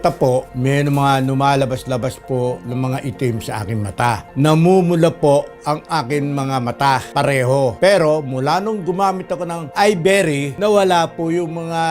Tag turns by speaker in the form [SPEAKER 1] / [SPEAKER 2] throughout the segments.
[SPEAKER 1] Po, may mga lumalabas-labas po ng mga itim sa aking mata. Namumula po ang aking mga mata pareho. Pero mula nung gumamit ako ng iBerry, nawala po yung mga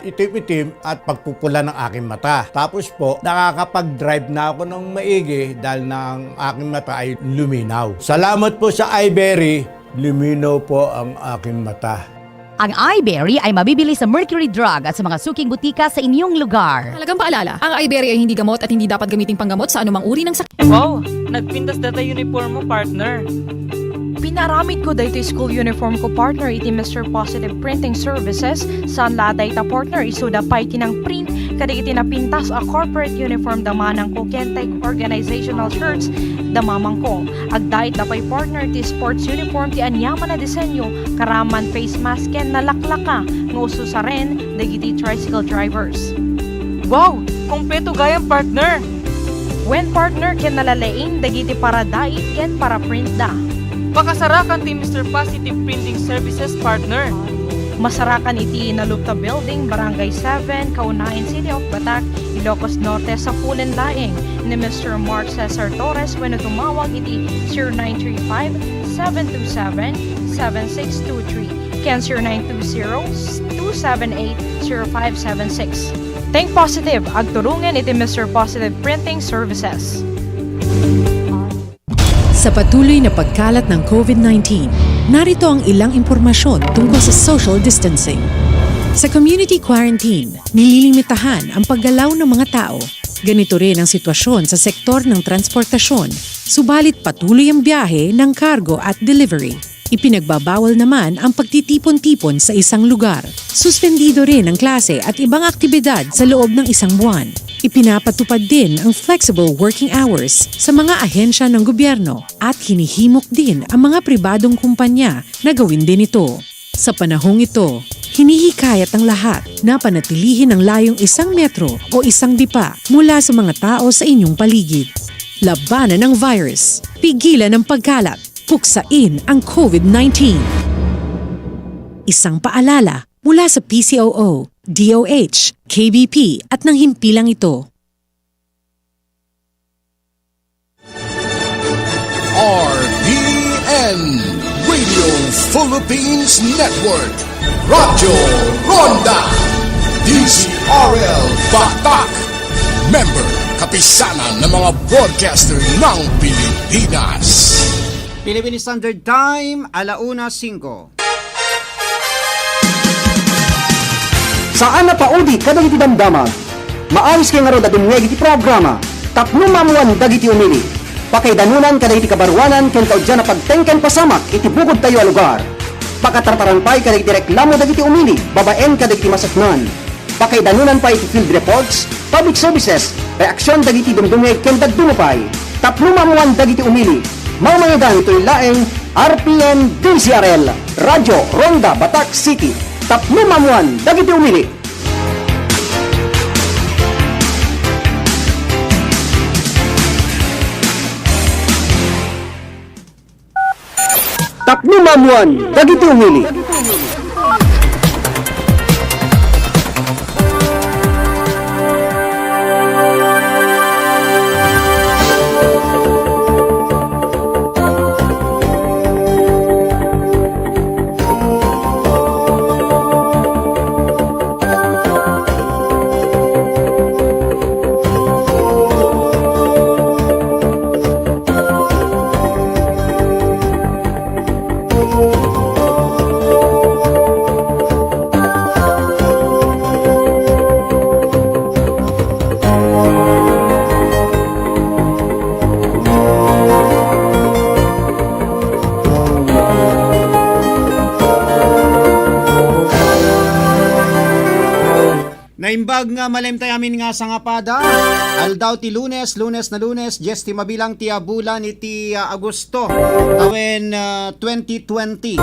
[SPEAKER 1] itim-itim at pagpupula ng aking mata. Tapos po, nakakapag-drive na ako ng maigi dahil ng aking mata ay luminaw. Salamat po sa iBerry, luminaw po ang aking mata.
[SPEAKER 2] Ang iBerry ay mabibili sa Mercury Drug at sa mga suking butika sa inyong lugar.
[SPEAKER 3] Talagang paalala, ang iBerry ay hindi gamot at hindi dapat gamiting panggamot sa anumang uri ng sakit.
[SPEAKER 4] Wow, nagpintas data uniform mo, partner.
[SPEAKER 5] Pinaramid ko dito school uniform ko partner iti Mr. Positive Printing Services sa laday ta partner isuda pa iti ng print kadagiti na pintas a corporate uniform damanang ko kentay organizational shirts damamang ko agdait da pay partner ti sports uniform ti anyaman na disenyo karaman face mask ken nalaklaka nguso sa ren dagiti tricycle drivers.
[SPEAKER 4] Wow, kompleto gayang partner.
[SPEAKER 5] When partner ken nalalain dagiti para dait ken para print da.
[SPEAKER 4] Pakasarakan ti Mr. Positive Printing Services, partner.
[SPEAKER 5] Masarakan iti Nalupta Building, Barangay 7, Kaunain City of Batac, Ilocos Norte sa Pulen Laing ni Mr. Mark Cesar Torres when tumawag iti 0935-727-7623 ken 0920-278-0576. Think positive, agturungan iti Mr. Positive Printing Services.
[SPEAKER 6] Sa patuloy na pagkalat ng COVID-19, narito ang ilang impormasyon tungkol sa social distancing. Sa community quarantine, nililimitahan ang paggalaw ng mga tao. Ganito rin ang sitwasyon sa sektor ng transportasyon, subalit patuloy ang biyahe ng cargo at delivery. Ipinagbabawal naman ang pagtitipon-tipon sa isang lugar. Suspendido rin ang klase at ibang aktibidad sa loob ng isang buwan. Ipinapatupad din ang flexible working hours sa mga ahensya ng gobyerno at hinihimok din ang mga pribadong kumpanya na gawin din ito. Sa panahong ito, hinihikayat ang lahat na panatilihin ang layong 1 metro o 1 dipa mula sa mga tao sa inyong paligid. Labanan ang virus, pigilan ang pagkalat, puksain ang COVID-19. Isang paalala mula sa PCOO, DOH, KBP at ng himpilang ito.
[SPEAKER 7] RPN Radio Philippines Network Radyo Ronda DZRL Batak Member Kapisanan ng mga broadcaster ng Pilipinas.
[SPEAKER 8] Philippine Standard Time, 1:05.
[SPEAKER 9] Saan na paudi kadagiti damdaman? Maayos kay nga ro dadumweg iti programa. Tapno mamuan dagiti umili. Pakaidanunan kadagiti kabarwanan ken kaudyan na pagtengken pasamak iti bukod tayo a lugar. Pakatartaran pay kadagiti reklamo dagiti umili, babaen kadagiti masaknan. Pakaidanunan pay iti field reports, public services, reaksyon dagiti dumdumweg ken dagdumupay. Tapno mamuan dagiti umili. Mamayagan ito'y laeng RPN DZRL Radyo Ronda Batac City. Tapno mamuan dagiti umili. Tapno mamuan dagiti umili.
[SPEAKER 8] Naimbag nga malem tayo amin nga sa nga pada. Aldaw ti lunes na lunes, yes ti mabilang ti bulan iti Agosto. Tawen 2020.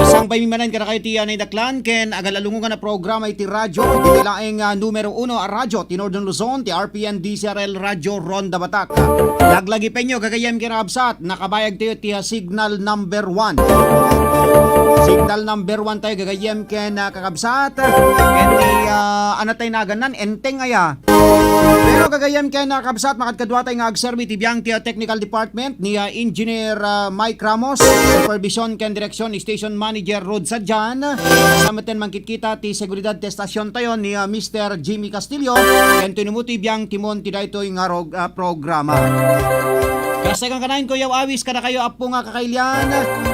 [SPEAKER 8] Isang pamimanan ka na kayo ti naidaklan, ken agalalungo nga na programa iti radyo. Iti nilaeng numero 1 a radyo, ti Northern Luzon, ti RPN DZRL Radyo Ronda Batac. Laglagi penyo, kagayam kirabsat, nakabayag tayo ti signal number 1. Signal number 1 tayo, gagayam ken kakabsat. Ken ti natay naganan enteng aya. Pero kagayam kay nakabsat makadkadwa tay nga agserbi ti biyang ti technical department ni Engineer Mike Ramos, supervision ken direksyon ni Station Manager Rod Sadjan. Samaten mangkitkita ti seguridad ti estasyon tayo ni Mr. Jimmy Castillo ken tinumuti biyang timon ti daytoy nga programa. Kasi kang kanain ko yaw awis kada kayo apo nga kakailyan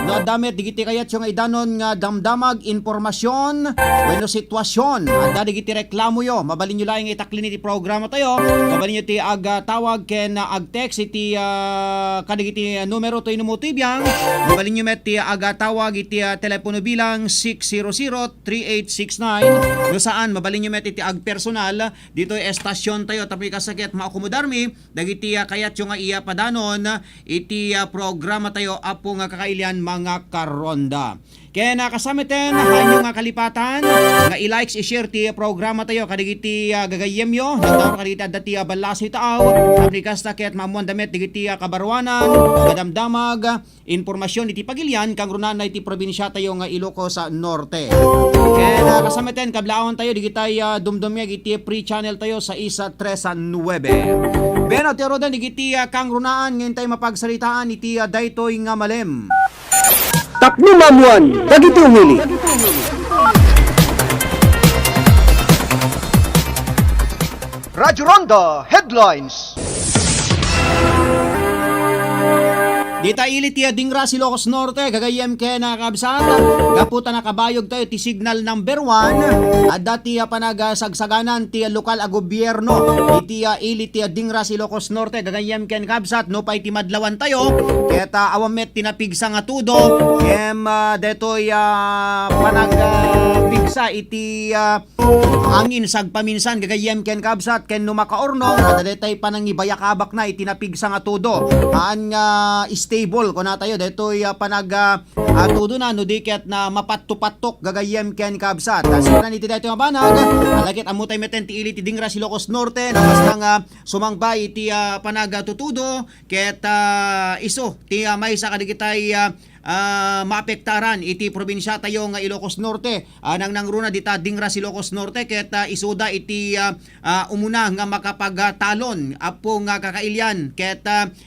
[SPEAKER 8] no damit digiti kayat yung idanon nga damdamag informasyon wenno sitwasyon anda digiti reklamo yo mabalin nyo lang itaklin iti programa tayo mabalin nyo ti tawag ken ag text iti kadigiti numero to inumutibiyang mabalin nyo met ti tawag iti telepono bilang 600-3869 no saan mabalin nyo met iti ag personal dito estasyon tayo tapi kasakit maakomodarmi dagiti kayat yung iya padanon iti programa tayo apo nga kakailian mga karonda. Kaya nakasamiten hanyo nga kalipatan nga i-likes i-share ti programa tayo kadigiti gagayemyo nagtawag kadigiti adati balasi taaw aplikas taket mamuan damit digiti kabarwanan kadamdamag informasyon iti pagilian kang runan na iti probinsya tayo nga Ilocos sa Norte. Kaya nakasamiten kablaon tayo digitay dumdumyag iti free channel tayo sa isa 3-9. Beno ti rodan digiti kang runaan ngayon tayo mapagsalitaan iti daytoy nga malem.
[SPEAKER 9] Tapno mamuan, dagiti umili. Radyo Ronda Headlines.
[SPEAKER 8] Dita ilit ti dingra si Ilocos Norte gagayem ken nakabsat gaputa nakabayog tayo ti signal number 1 at dati panagasagsaganan ti lokal a gobyerno iti ilit ti dingra si Ilocos Norte gagayem ken kabsat no pay ti madlawan tayo ket awamet tinapigsa nga tudo kem detoy panagpigsa iti angin sagpaminsan gagayem ken kabsat ken no makaorno at detay panangibayakabak na itinapigsa nga tudo aan nga stable ko na tayo detoy tudo na no diket na mapattupatok gagayem ken kabsat asuna niti daytoy nga banag alagit amutay meten ti ili ti dingra si Ilocos Norte na basta nga sumangbay ti panagatutudo ket iso ti maysa kadigitay maapektaran iti probinsya tayo nga Ilocos Norte nang nangruna dita dingra si Ilocos Norte ket isuda iti umuna nga makapagtalon apo nga kakailyan ket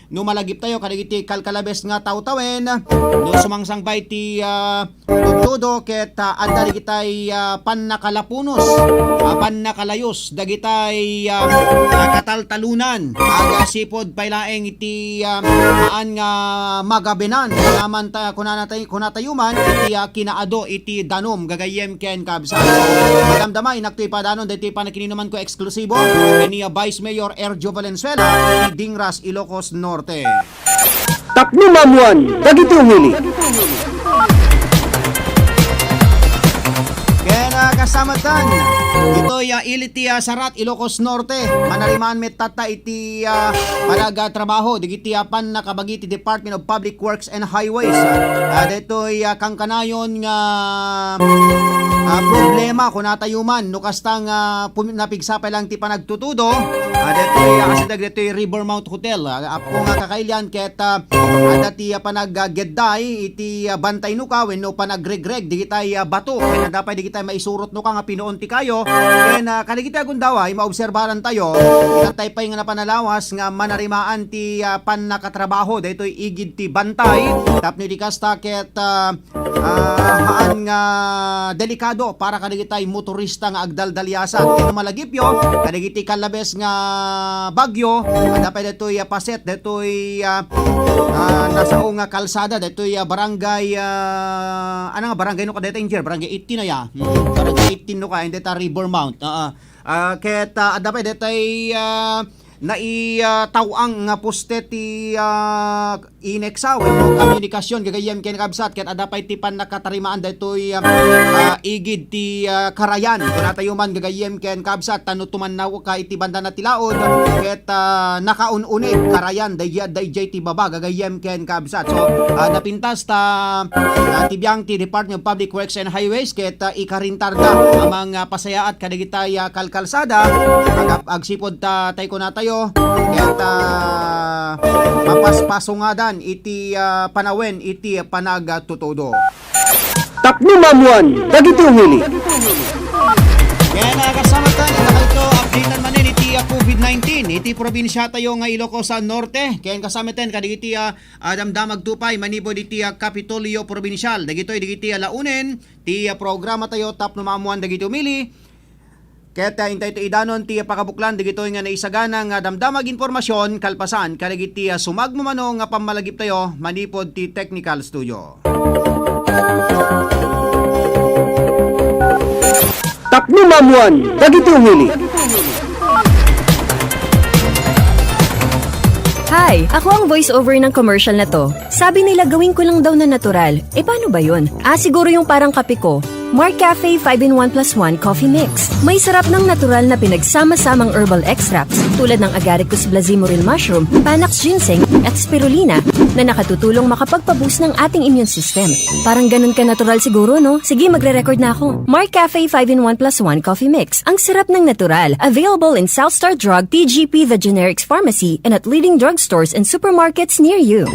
[SPEAKER 8] no malagip tayo kadigiti kalkalabes nga tawtawen no sumangsangbay ti tudo ket adda digitay pannakalapunos pannakalayos dagitay kataltalunan aga sipod paylaeng iti aan nga magabenan naman kunatayuman iti kinaado iti danom gagayem ken kabsa damdamay nakti padanon deti panakininuman ko eksklusibo ni Vice Mayor Erjo Valenzuela iti Dingras Ilocos Norte.
[SPEAKER 9] Tapno mamuan, dagiti umili.
[SPEAKER 8] Kasama tan ito iliti Sarat Ilocos Norte manariman met tata iti palaga trabaho digiti pan nakabagi ti Department of Public Works and Highways detoy kang kanayon nga problema kunatayuman no kastang napigsapay lang ti panagtutudo detoy kasi dagitoy River Mount Hotel apo nga kakailyan ket dati panaggeday iti bantay no ka wenno panagregreg digitay bato ken dapat digitay maisurot no ka nga pinuon ti kayo ken kaligiti agundawa maobserbaran tayo inatay pay nga napanalawas nga manarimaan ti pan nakatrabaho daytoy igid ti bantay tapno di kasta ket haan nga delikado para kadigitay motorista nga agdaldalyasan ken malagipyo kadigiti kalabes nga bagyo dapat daytoy paset daytoy nasao nga kalsada daytoy barangay ano nga barangay no kadaytoy barangay 18 na ya barangay 18 no ka hindi ta River Mount ket dapat daytoy naitawang nga poste ti ineksaw no komunikasyon gagayem ken kabsat ket adapay ti pan nakatarimaan daytoy igid ti karayan kunatayuman gagayem ken kabsat tano tumannaw ka iti banda na tilaod ket nakaun-unig karayan dayjay ti baba gagayem ken kabsat so napintas ta tibiyang ti Department of Public Works and Highways ket ikarintarda amang pasayaat kadigitay kalkalsada agsipod ta tay kunatayo ket mapaspasungadan iti panawen iti panagtutudo.
[SPEAKER 9] Tapno mamuan, dagiti umili.
[SPEAKER 8] Kaya nakakasama tayo, ito updatean man iti COVID-19. Iti probinsya tayo nga Ilocos Norte. Kaya kasama tayo kadigiti damdamag tupay manipod iti Kapitolyo Provincial. Dagito digiti launen ti programa tayo tap numamuan dagiti umili. Kaya intay ito idanon ti pakabuklan dagito nga naisagana nga damdamag informasyon kalpasan kadigiti sumagmumano nga pamalagip tayo manipod ti Technical Studio.
[SPEAKER 9] Tapno mamuan, dagiti umili.
[SPEAKER 10] Hi! Ako ang voice-over ng commercial na to. Sabi nila gawin ko lang daw na natural. Paano ba yun? Siguro yung parang kape ko. Mark Cafe 5-in-1 plus 1 Coffee Mix. May sarap ng natural na pinagsama-samang herbal extracts tulad ng Agaricus blazimuril mushroom, Panax ginseng at spirulina na nakatutulong makapagpaboost ng ating immune system. Parang ganun ka natural siguro, no? Sige, magre-record na ako. Mark Cafe 5-in-1 plus 1 Coffee Mix. Ang sarap ng natural. Available in Southstar Drug, TGP The Generics Pharmacy, and at leading drugstores and supermarkets near you.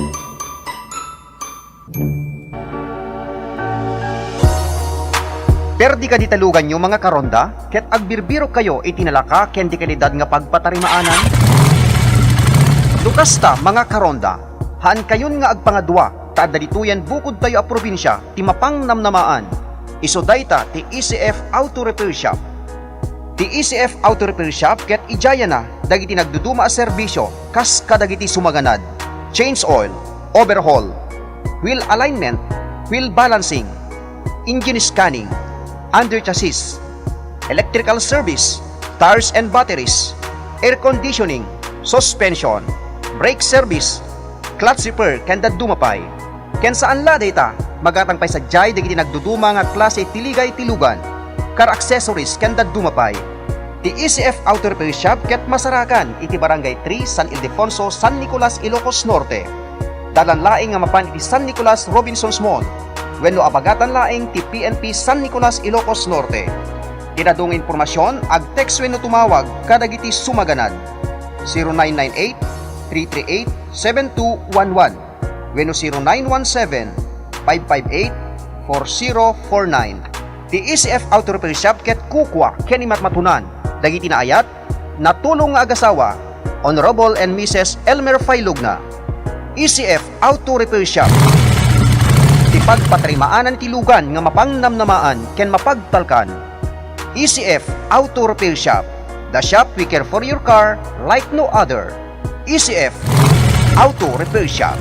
[SPEAKER 9] Perdi ka ditalugan nyo mga karonda, ket agbirbiro kayo itinalaka ken di kalidad nga pagpatarimaanan. Lukasta mga karonda, haan kayon nga agpangadwa, tadalituyan bukod tayo a probinsya, ti mapang namnamaan. Iso dayta ti ECF Auto Repair Shop. Ti ECF Auto Repair Shop ket ijaya na, dagiti nagduduma a serbisyo, kas kadagiti sumaganad, change oil, overhaul, wheel alignment, wheel balancing, engine scanning, under chassis, electrical service, tires and batteries, air conditioning, suspension, brake service, clutch repair, kanda dumapay. Ken saan la data, magatangpay sa jay dagiti nagduduma nga klase tiligay tilugan, car accessories kanda dumapay. Ti ECF Auto Repair Shop ket masarakan iti barangay 3 San Ildefonso, San Nicolas, Ilocos Norte. Dalan laing nga mapan iti San Nicolas Robinsons Mall. Wenno abagatan laing ti PNP San Nicolas, Ilocos Norte. Tinadong informasyon, ag-text wenno tumawag kadagiti sumaganad. 0998-338-7211 wenno 0917-558-4049. Ti ECF Auto Repair Shop ket kukwa ken imatmatunan dagiti naayat natulong nga agasawa Honorable and Mrs. Elmer Failugna. ECF Auto Repair Shop. Ti pagpatrimaanan ti lugan nga mapangnamnamaan ken mapagtalkan. ECF Auto Repair Shop. The shop we care for your car like no other. ECF Auto Repair Shop.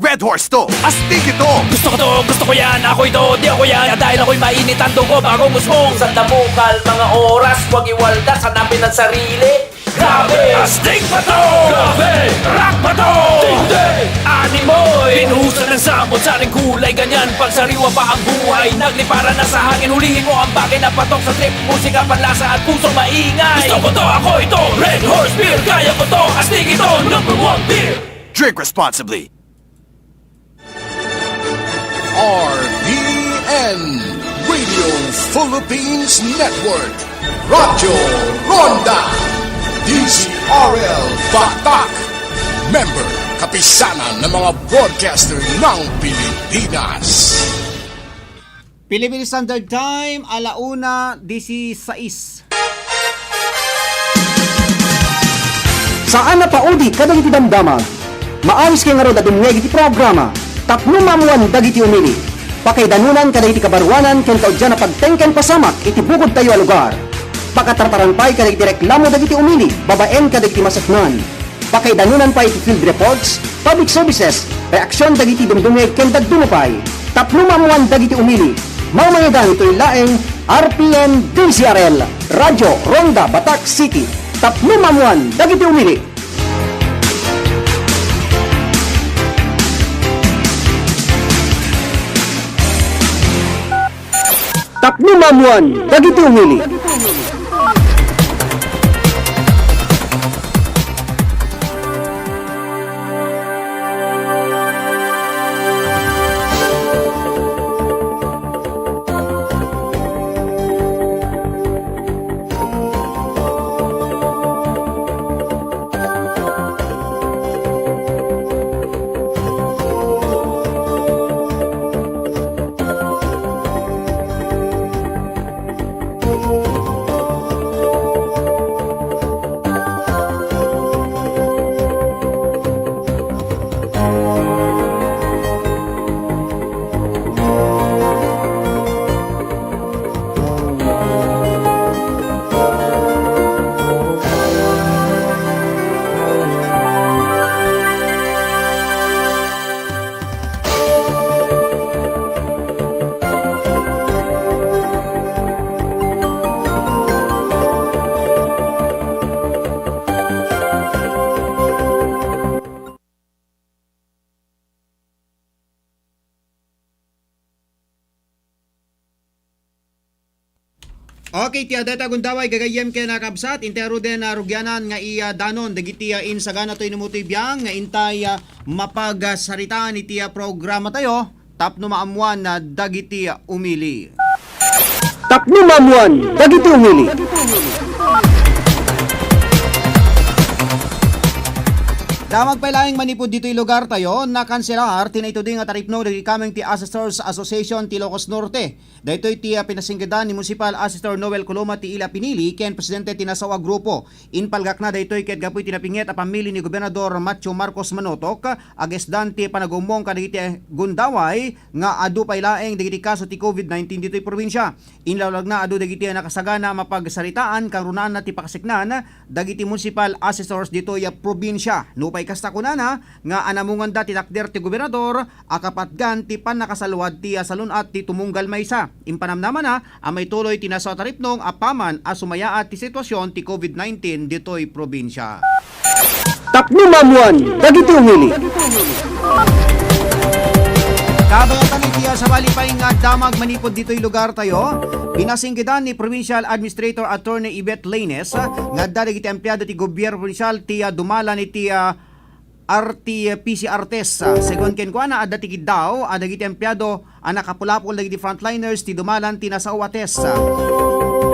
[SPEAKER 7] Red Horse to! Astig ito!
[SPEAKER 11] Gusto ko yan, ako ito, di ako yan. Dahil ako'y mainit ang dugo bago musmong. Sandamukal, mga oras, huwag iwaldas, hanapin ang sarili. Grabe! Astig pa to! Grabe! Rock pa to! Tindi! Animoy! Pinuhusan ng samot sa ating kulay ganyan. Pagsariwa pa ang buhay, naglipara na sa hangin. Hulihin mo ang bagay na patok sa trip. Musika, panlasa at puso maingay. Gusto ko to, ako ito, Red Horse Beer. Kaya ko to, astig ito, #1 beer.
[SPEAKER 7] Drink responsibly. RPN Radio Philippines Network. Radyo Ronda. DZRL Batak. Member kapisanan ng mga broadcaster ng Pilipinas.
[SPEAKER 8] Philippine Standard Time, 1:16.
[SPEAKER 9] Saan na paudi kadagiti damdamag? Maawis kay nga ron adumngeg iti programa. Tapno mamuan dagiti umili. Pakaidanunan kadagiti kabarwanan ken kaudyan na pagtengken pasamak iti bukod tayo a lugar. Pakatartarampay kadagiti reklamo dagiti umili, babaen kadagiti masaknan. Pakaidanunan pa iti field reports, public services, reaksyon dagiti dumdumeg ken dagdumapay. Tapno mamuan dagiti umili. Mamayadan ito'y laeng RPN DZRL Radyo Ronda Batak City. Tapno mamuan dagiti umili. Tapno mamuan dagiti umili.
[SPEAKER 8] Okay, tiya data gundaway gagayem kay nakabsat intero den na rugyanan nga iya danon dagiti in sagana toy numutoy biyang nga intay mapagasarita ni tiya programa tayo tapno maamuan na dagiti umili.
[SPEAKER 9] Tapno mamuan, dagiti umili.
[SPEAKER 8] Damag pailaing manipod dito'y lugar tayo na kanselar tinaito din nga taripno dagiti kameng ti Assessors Association ti Ilocos Norte. Daytoy ti pinasinggadan ni Municipal Assessor Noel Coloma ti Ila Pinili ken presidente ti Nasawa Grupo. Inpalgak na daytoy ket gapoy tinapinget a pamili ni Gobernador Macho Marcos Manotok agesdan ti panagumong kadagiti gundaway nga adu pailaing dagiti kaso ti COVID-19 dito'y probinsya. Inlawlag na adu dagiti nakasagana mapagsaritaan karunan na ti pakasiknan dagiti Municipal Assessors dito'y probinsya. Nupay kasta kunana nga anamungan da ti takder ti gobernador akapatgan ti panakasaluad ti salunat ti tumunggal maysa. Impanamnaman na may tuloy tinaso taripnong apaman sumayaat ti sitwasyon ti COVID-19 dito'y probinsya.
[SPEAKER 9] Tapno mamuan, dagiti umili.
[SPEAKER 8] Kabagatan itiya sa balipay nga damag manipod dito'y lugar tayo. Pinasinggidan ni Provincial Administrator Attorney Yvette Laines nga dagiti empleyado ti gobyerno provincial ti dumala ni ti RT-PCR test. Segon ken kuana adda ti daw dagiti empleyado nakapulapol dagiti frontliners ti dumalan ti nasawa test.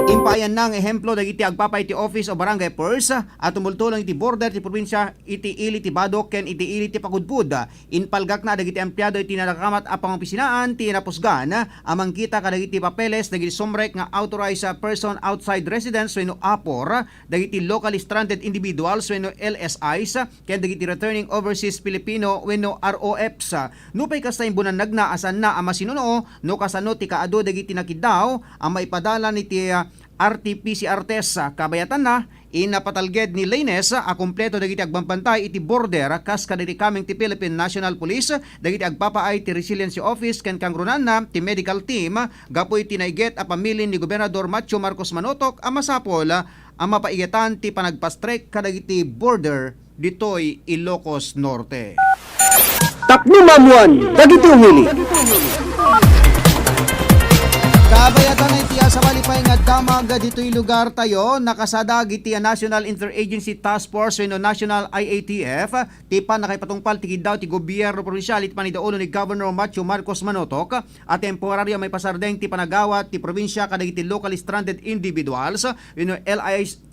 [SPEAKER 8] Impayan ng ehemplo dagiti agpapay ti office o barangay pers at tumultulang iti border ti probinsya iti ili ti badok ken iti ili ti pagudpud. Inpalgak na dagiti empleyado iti nalakamat a pangopisinaan ti napusgan amang kita kadagiti papeles dagiti sumrek nga authorized person outside residence wenno APOR dagiti locally stranded individuals wenno LSIs ken dagiti returning overseas Filipino wenno ROFs. Nupay kasta imbunan nagna asan na masinuno no kasano ti kaado dagiti nakidaw ang maipadala ni ti RT-PCR test. Kabayatan na inapatalged ni Laines kumpleto dagiti agbampantay iti border kas kadagiti kameng ti Philippine National Police dagiti agpapaay ti Resiliency Office ken kangrunan na ti medical team gapoy tinaiget a pamilin ni Gobernador Macho Marcos Manotok masapol mapaigatan ti panagpastrek kadagiti border ditoy Ilocos Norte.
[SPEAKER 9] Tapno mamuan, dagiti umili.
[SPEAKER 8] Kabayatan na itiya sa balipay nga damag dito'y lugar tayo nakasada iti National Interagency Task Force wenno National IATF ti panakipatungpal ti daw ti gobyerno provinsyal iti panidaulo ni Governor Macho Marcos Manotok at temporaryo may pasardeng ti panagawat ti probinsya kadagiti locally stranded individuals wenno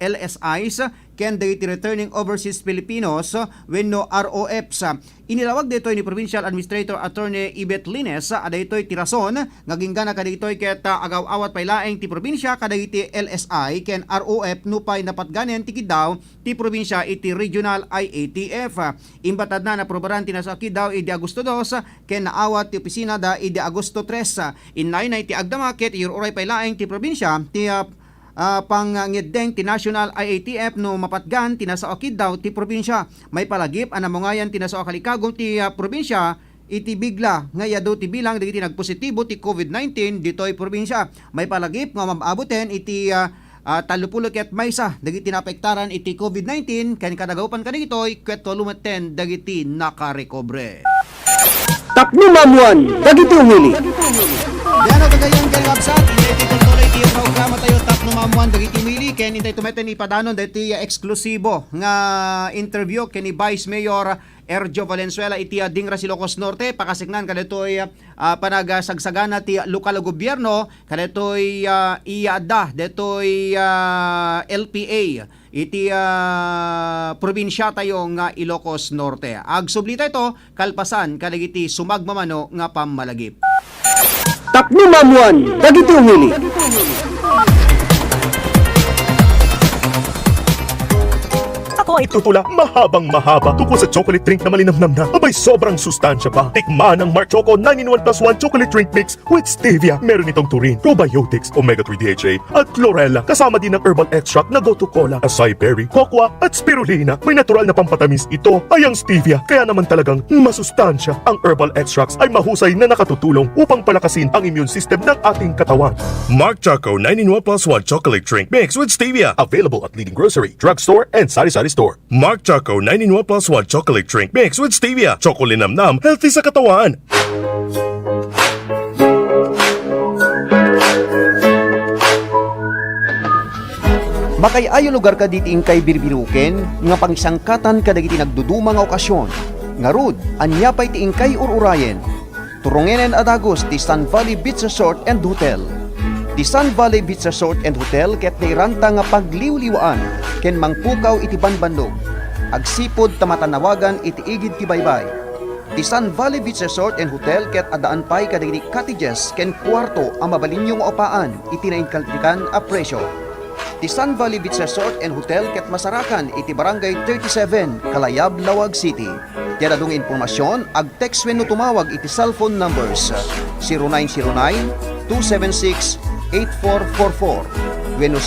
[SPEAKER 8] LSIs ken dagiti returning overseas Filipinos wenno ROFs. Inilawag ditoy ni Provincial Administrator Attorney Yvette Laines daytoy ti rason nga ginggana kadagitoy ket agaw-awat paylaeng ti probinsya kadagiti LSI ken ROF nupay napatganen ti kidaw ti probinsya iti regional IATF. Imbatad na naprobaran ti nasa kidaw idi Agosto 2 ken naawat ti opisina da idi Agosto 3. Inay ti agdamaket iuray paylaeng ti probinsya ti pangngedeng ti National IATF no mapatgan tinasaokid daw ti probinsya. May palagip anamongayan tinasaok kalikagom ti probinsya iti bigla nga yado ti bilang dagiti nagpositibo ti COVID-19 ditoy probinsya. May palagip nga maabuten iti 30 ket maysa dagiti naapektaran iti COVID-19 ken kadagawpan kadagitoy ket 10 dagiti nakarekobre.
[SPEAKER 9] Tapno mamuan, dagiti umili.
[SPEAKER 8] Diano kagayon kay website iti tuloy ti programa tayo tapno mamuan dagiti umili ken intay tumeten ipadanon dagiti eksklusibo nga interview ken ni Vice Mayor Erjo Valenzuela iti Dingra Ilocos Norte pakasiknan kadetoy panagasagsagana ti lokal gobyerno kadetoy iada detoy LPA iti probinsya tayo nga Ilocos Norte. Agsublita ito kalpasan kadagiti sumagmamano nga pammalagip.
[SPEAKER 9] Tapno mamuan, dagiti umili.
[SPEAKER 12] Ako ay tutula mahabang mahaba tungkol sa chocolate drink na malinamnam na abay sobrang sustansya pa. Tikman ang Mark Choco 9-in-1+1 chocolate drink mix with stevia. Meron itong taurine, probiotics, omega-3 DHA at chlorella. Kasama din ng herbal extract na gotu cola, acai berry, cocoa at spirulina. May natural na pampatamis ito ay ang stevia. Kaya naman talagang masustansya. Ang herbal extracts ay mahusay na nakatutulong upang palakasin ang immune system ng ating katawan.
[SPEAKER 13] Mark Choco 9-in-1+1 chocolate drink mix with stevia.
[SPEAKER 12] Available at leading grocery, drugstore, and sari-sari store.
[SPEAKER 13] Mark Choco 9-in-1+1 chocolate drink mix with stevia. Chocolinamnam, healthy sa katawan.
[SPEAKER 9] Makay ayo lugar ka diti kay birbiruken nga pangisangkatan kadagiti nagduduma nga okasyon. Ngarud, anya pa'y ti kay ururayen. Turungenen adagos ti Sun Valley Beach Resort and Hotel. Ti Sun Valley Beach Resort and Hotel ket nairanta nga pagliwliwaan ken mangpukaw iti banbanlog. Agsipod tamatanawagan iti igid ti baybay. Ti Sun Valley Beach Resort and Hotel ket adaan pay kadagiti cottages ken kwarto ang mabalinyong opaan iti nainkaltikan a presyo. Ti Sun Valley Beach Resort and Hotel ket masarakan iti Barangay 37, Kalayab, Lawag City. Tiada dong informasyon, ag-text wenno tumawag iti cellphone numbers 0909-276-8444 wenno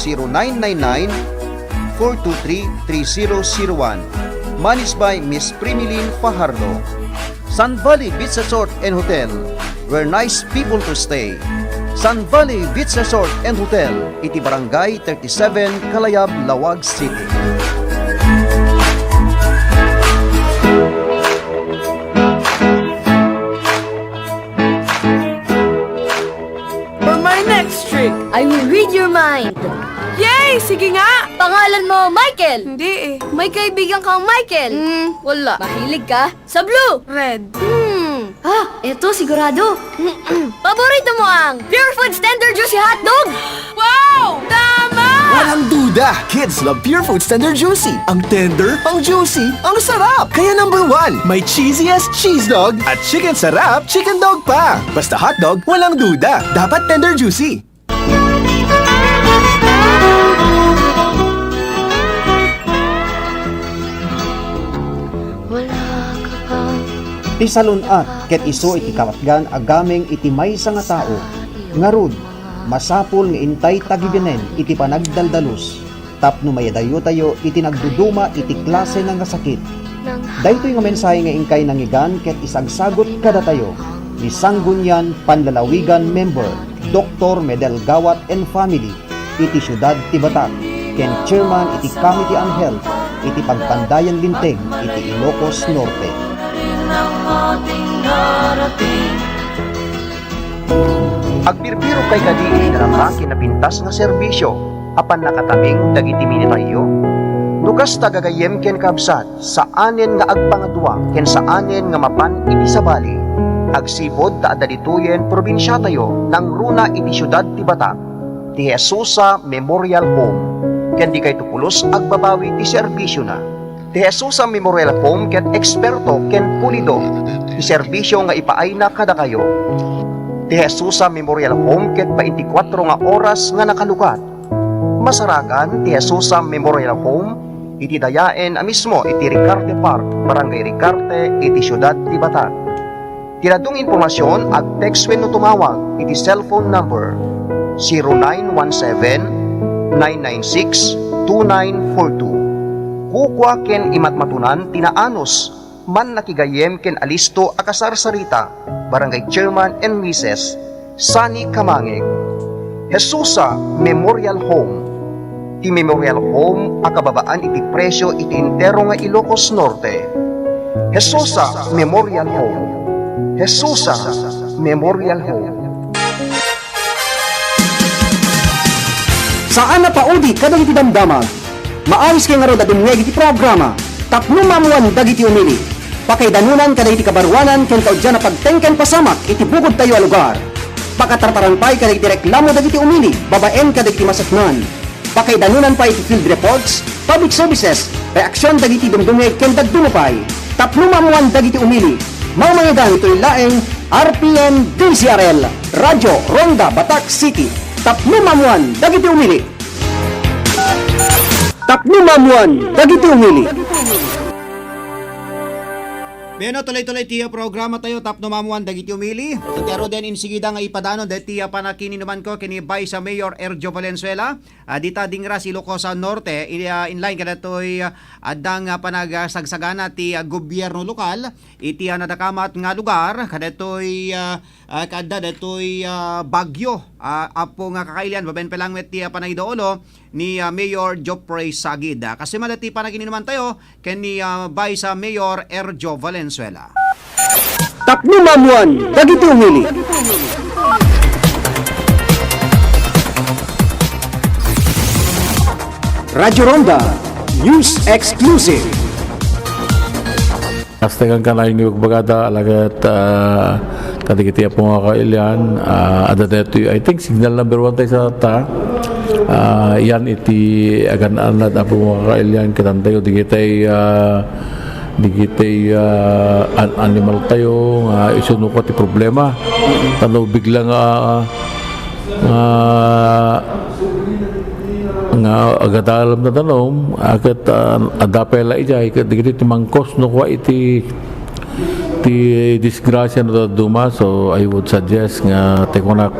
[SPEAKER 9] 0999-423-3001. Managed by Miss Primilin Fajardo. Sun Valley Beach Resort and Hotel, where nice people to stay. Sun Valley Beach Resort and Hotel, iti Barangay 37, Kalayab, Lawag City.
[SPEAKER 14] For my next trick,
[SPEAKER 10] I will read your mind.
[SPEAKER 14] yay! Sige nga!
[SPEAKER 10] Pangalan mo, Michael.
[SPEAKER 14] Hindi eh.
[SPEAKER 10] May kaibigan kang Michael. Wala. Mahilig ka sa blue.
[SPEAKER 14] Red.
[SPEAKER 10] Eto sigurado. Paborito mo ang Pure Foods Tender Juicy Hotdog?
[SPEAKER 14] Wow! Tama!
[SPEAKER 15] Walang duda, kids love Pure Foods Tender Juicy. Ang tender, ang juicy, ang sarap. Kaya number 1, may cheesiest cheese dog at chicken sarap chicken dog pa. Basta hotdog, walang duda. Dapat tender juicy.
[SPEAKER 9] Ti salunat ket iso iti kawatgan agameng iti maysa nga tao. Ngarud, masapul nga intay tagibenen iti panagdaldalos. Tapno mayadayo tayo iti nagduduma iti klase nga sakit. Daytoy nga mensahe nga ingkay nangigan ket isagsagot kada tayo. Ni Sanggunian Panlalawigan member Dr. Medel Gawat and Family iti Syudad ti Batak ken chairman iti Committee on Health iti Pagpandayan Linteg iti Ilocos Norte. Agbirbiro kay kadili na kinapintas nga serbisyo apan nakatabing dagiti minitayo. Nukas tagagayem ken kabsat sa anen nga agpangaduwa ken sa anen nga mapan iti sabali. Agsipod ta adalituyen probinsya tayo nang runa iti syudad ti Batak. Ti Jesusa Memorial Home ken di kay tupulos agbabawi ti serbisyo na. Ti Jesusa Memorial Home ken eksperto ken pulido ti serbisyo nga ipaay na kada kayo. Ti Jesusa Memorial Home ket 24 nga oras nga nakalukat. Masarakan ti Jesusa Memorial Home iti dayaen a mismo iti Ricarte Park, Barangay Ricarte, iti Syudad ti Batak. Tinadong informasyon ag-text wenno tumawag iti cellphone number 0917-996-2942. Kukwa ken imatmatunan tinaanos man nakigayem ken alisto akasarsarita Barangay Chairman and Mrs. Sani Kamangeg. Jesusa Memorial Home. Ti Memorial Home akababaan iti presyo iti entero nga Ilocos Norte. Jesusa Memorial Home. Jesusa Memorial Home. Saan na paudi kadang iti damdamag? Maayos kay nga ro dadumweg iti programa. Tapno mamuan dagiti umili. Pakaidanunan kada iti kabarwanan ken kaudyan na pagtengken pasamak iti bukod tayo a lugar. Pakatartarampay kada iti reklamo dagiti umili, babaen kada iti masaknan. Pakaidanunan pa iti field reports, public services, reaksyon dagiti dumdumeg ken dagdumupay. Tapno mamuan dagiti umili. Mamayagan ito'y laeng RPN DCRL, Radyo Ronda Batak City. Tapno mamuan dagiti umili. Tapno mamuan dagiti umili.
[SPEAKER 8] Beno, tuloy-tuloy tiya programa tayo, tapno mamuan dagiti umili. So tiyaro din insigida nga ipadano, dahil tiya panakini naman ko, kinibay sa Mayor Erjo Valenzuela. Dita dingra si Ilocos Norte, inline kada to'y adang panagsagsagana ti gobyerno lokal, iti nadakamat nga lugar, kada to'y bagyo, apo nga kakailian, baben pelang met ti panaydoolo, ni Mayor Joffrey Sagid. Kasi madati panakini naman tayo, ken ni bay sa Mayor Erjo Valenzuela.
[SPEAKER 9] Tapno mamuan dagiti umili. Radyo Ronda News Exclusive.
[SPEAKER 16] Astegan ka na yung bagada alagat katikiti po nga kailian ada dito I think signal number 1 tayo sa ta yan iti agan anad po mga kailian kitantayo digitay animal tayo isunuko ti problema tanaw bigla nga agadalam na tanom akat adapela ijay digiti timangkos no kwa iti disgrasya no duma so I would suggest nga tekonak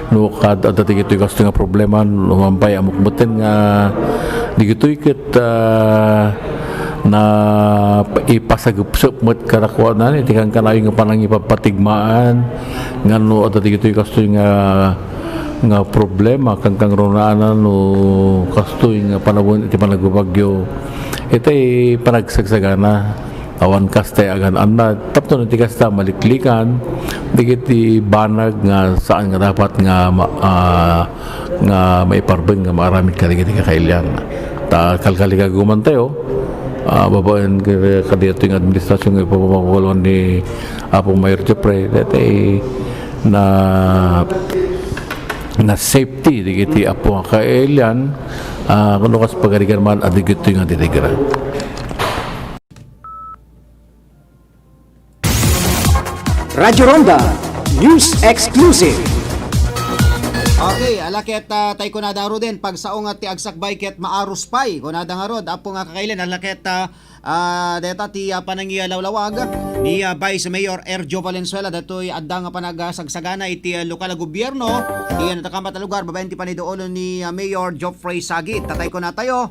[SPEAKER 16] no kad adati gito gasto nga problema lumampay amukbuten nga digito iket na ipasagupsup met karakwanan iti kan kanayo nga panang ipapatigmaan ngano adati gito gasto nga problema kang ronaanan no kastoy nga panahon iti panagbagyo iti panagsagsagana awan kaste agan anad tapno iti kasta maliklikan digiti banag nga saan nga dapat nga maiparbeng nga maaramid ka digiti kakailyan ta kalkaliga gumantayo babaen kadito yung administrasyon nga ipapamakulan ni Apong Mayor Jeffrey dati na safety digiti apo nga kailian kuno kas pagarigan man adigito nga titigra.
[SPEAKER 9] Radyo Ronda News Exclusive.
[SPEAKER 8] Okay, alakit tay kunada ro din pag saong at ti agsakbay ket maarus pay kunada nga rod apo nga kakailan alakit deta ti panangiya lawlawag ni Vice Mayor Erjo Valenzuela datoy adda nga panagasagsagana iti lokal na gobyerno ti natakamat na lugar babaen ti paniduolon ni Mayor Joffrey Sagit tatay ko na tayo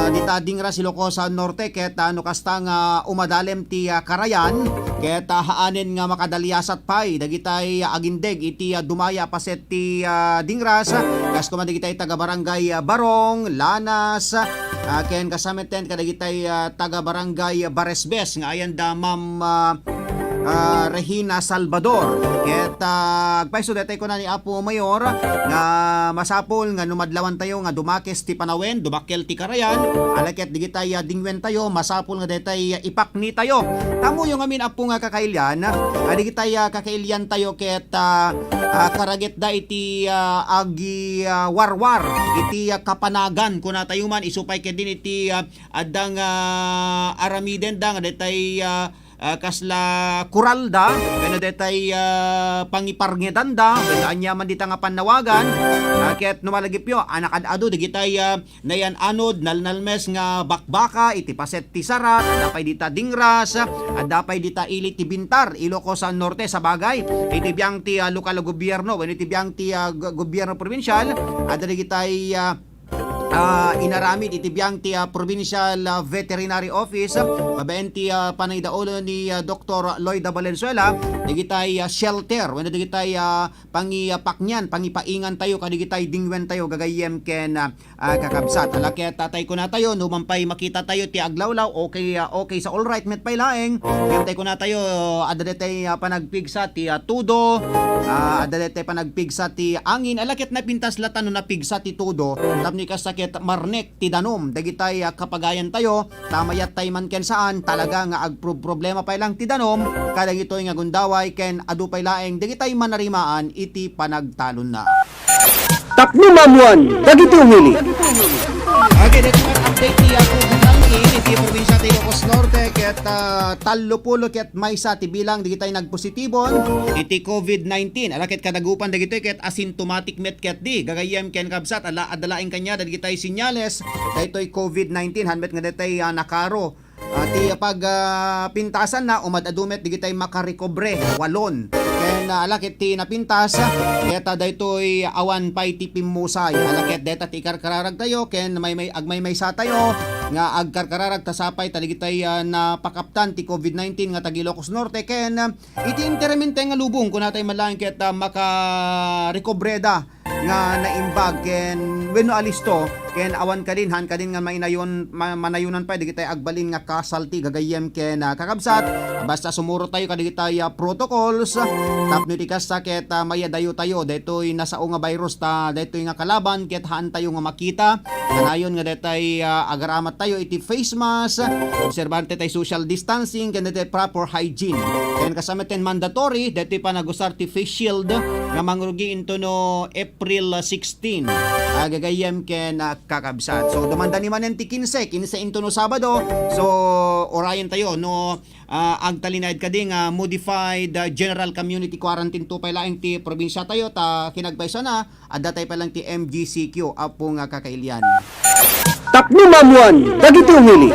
[SPEAKER 8] dita dingra si Ilocos Norte ket ano kasta nga umadalem ti Karayan ket haanen nga makadalyasat pay dagitay agindeg iti dumaya paset ti dingras kas kumadigitay taga barangay Barong Lanas ken kasameten kadagitay taga barangay Baresbes nga ayan da Ma'am Regina Salvador ket agpaiso detay ko na ni Apo Mayor nga masapol nga numadlawan tayo nga dumakes ti Panawen dumakkel ti Karayan alaket digitay dingwen tayo masapol nga detay ipakni tayo tamo yung amin Apo nga kakailyan digitay kakailyan tayo ket karaget da iti agi warwar iti kapanagan kuna tayo man isupay ket din iti adang aramiden da nga detay kasla kuralda kano detay pangiparngedan da anya man dita nga panawagan ket numalagipyo anak adado digitay nayan anod nalnalmes nga bakbaka iti paset ti Sarat dapay dita dingras dapay dita ili ti Bintar Ilocos Norte sa bagay iti biyang ti lokal na gobyerno iti biyang ti gobyerno provincial adda digitay inaramid iti biyang ti Provincial Veterinary Office babaen ti panaydaolo ni Dr. Lloyda Valenzuela digitay shelter wenno digitay pangipaknyan pangipaingan tayo kadigitay dingwen tayo gagayem ken kakabsat alaket tatay ko na tayo numampay makita tayo ti aglawlaw okay sa all right met pay laeng tay ko na tayo adadetay panagpigsa ti tudo adadetay panagpigsa ti angin alaket na pintas latan no napigsa ti tudo tapni kasakit marnek ti danom dagitay kapagayan tayo tamayat tay man ken saan talaga nga problema pa lang ti danom kada gitoy nga gundaway ken adu pay laeng dagitay manarimaan iti panagtalon na
[SPEAKER 9] Tapno mamuan dagiti umili.
[SPEAKER 8] Okay, that's my update ti COVID-19 iti probinsya ti Ilocos Norte ket tallupulo ket maysa ti bilang digitay nagpositibon iti COVID-19 alaket kadagupan dagitoy ket asymptomatic met ket di gagayem ken kabsat adalaing kanya dagitay sinyales daytoy COVID-19 hanmet nga daytoy nakaro ti pintasan na umadadumet digitay makarekobre walon ken alakit ti napintas deta daytoy awan pay ti pimusay alakit deta ti karkararag tayo ken may sa tayo nga agkarkararag tasapay taligitay na pakaptan ti COVID-19 nga tag Ilocos Norte ken iti intermente nga lubong kun natay malang ket makarekobreda nga naimbag ken wenno alisto ken awan kadin nga manayunan pa digitay agbalin nga kasalti gagayem ken kakabsat basta sumuro tayo kadigitay protocols tapno ti kasakit mayadayo tayo daytoy nasao nga virus ta daytoy nga kalaban ket haan tayo nga makita Kanayon nga detay agaramat tayo iti face mask, obserbante tayo social distancing, ken detay proper hygiene. Ken kasama ten mandatory detay panagusar ti face shield nga mangrugi into no April 16. Gagayem ken kakabsat. So dumanda ni manen ti 15 into no Sabado. So orayan tayo no agtalinayad kading modified general community quarantine to pala ti probinsya tayo ta kinagbaysa na adda tayo pa lang ti MGCQ apong kakailian.
[SPEAKER 9] Tapno mamuan, dagiti umili.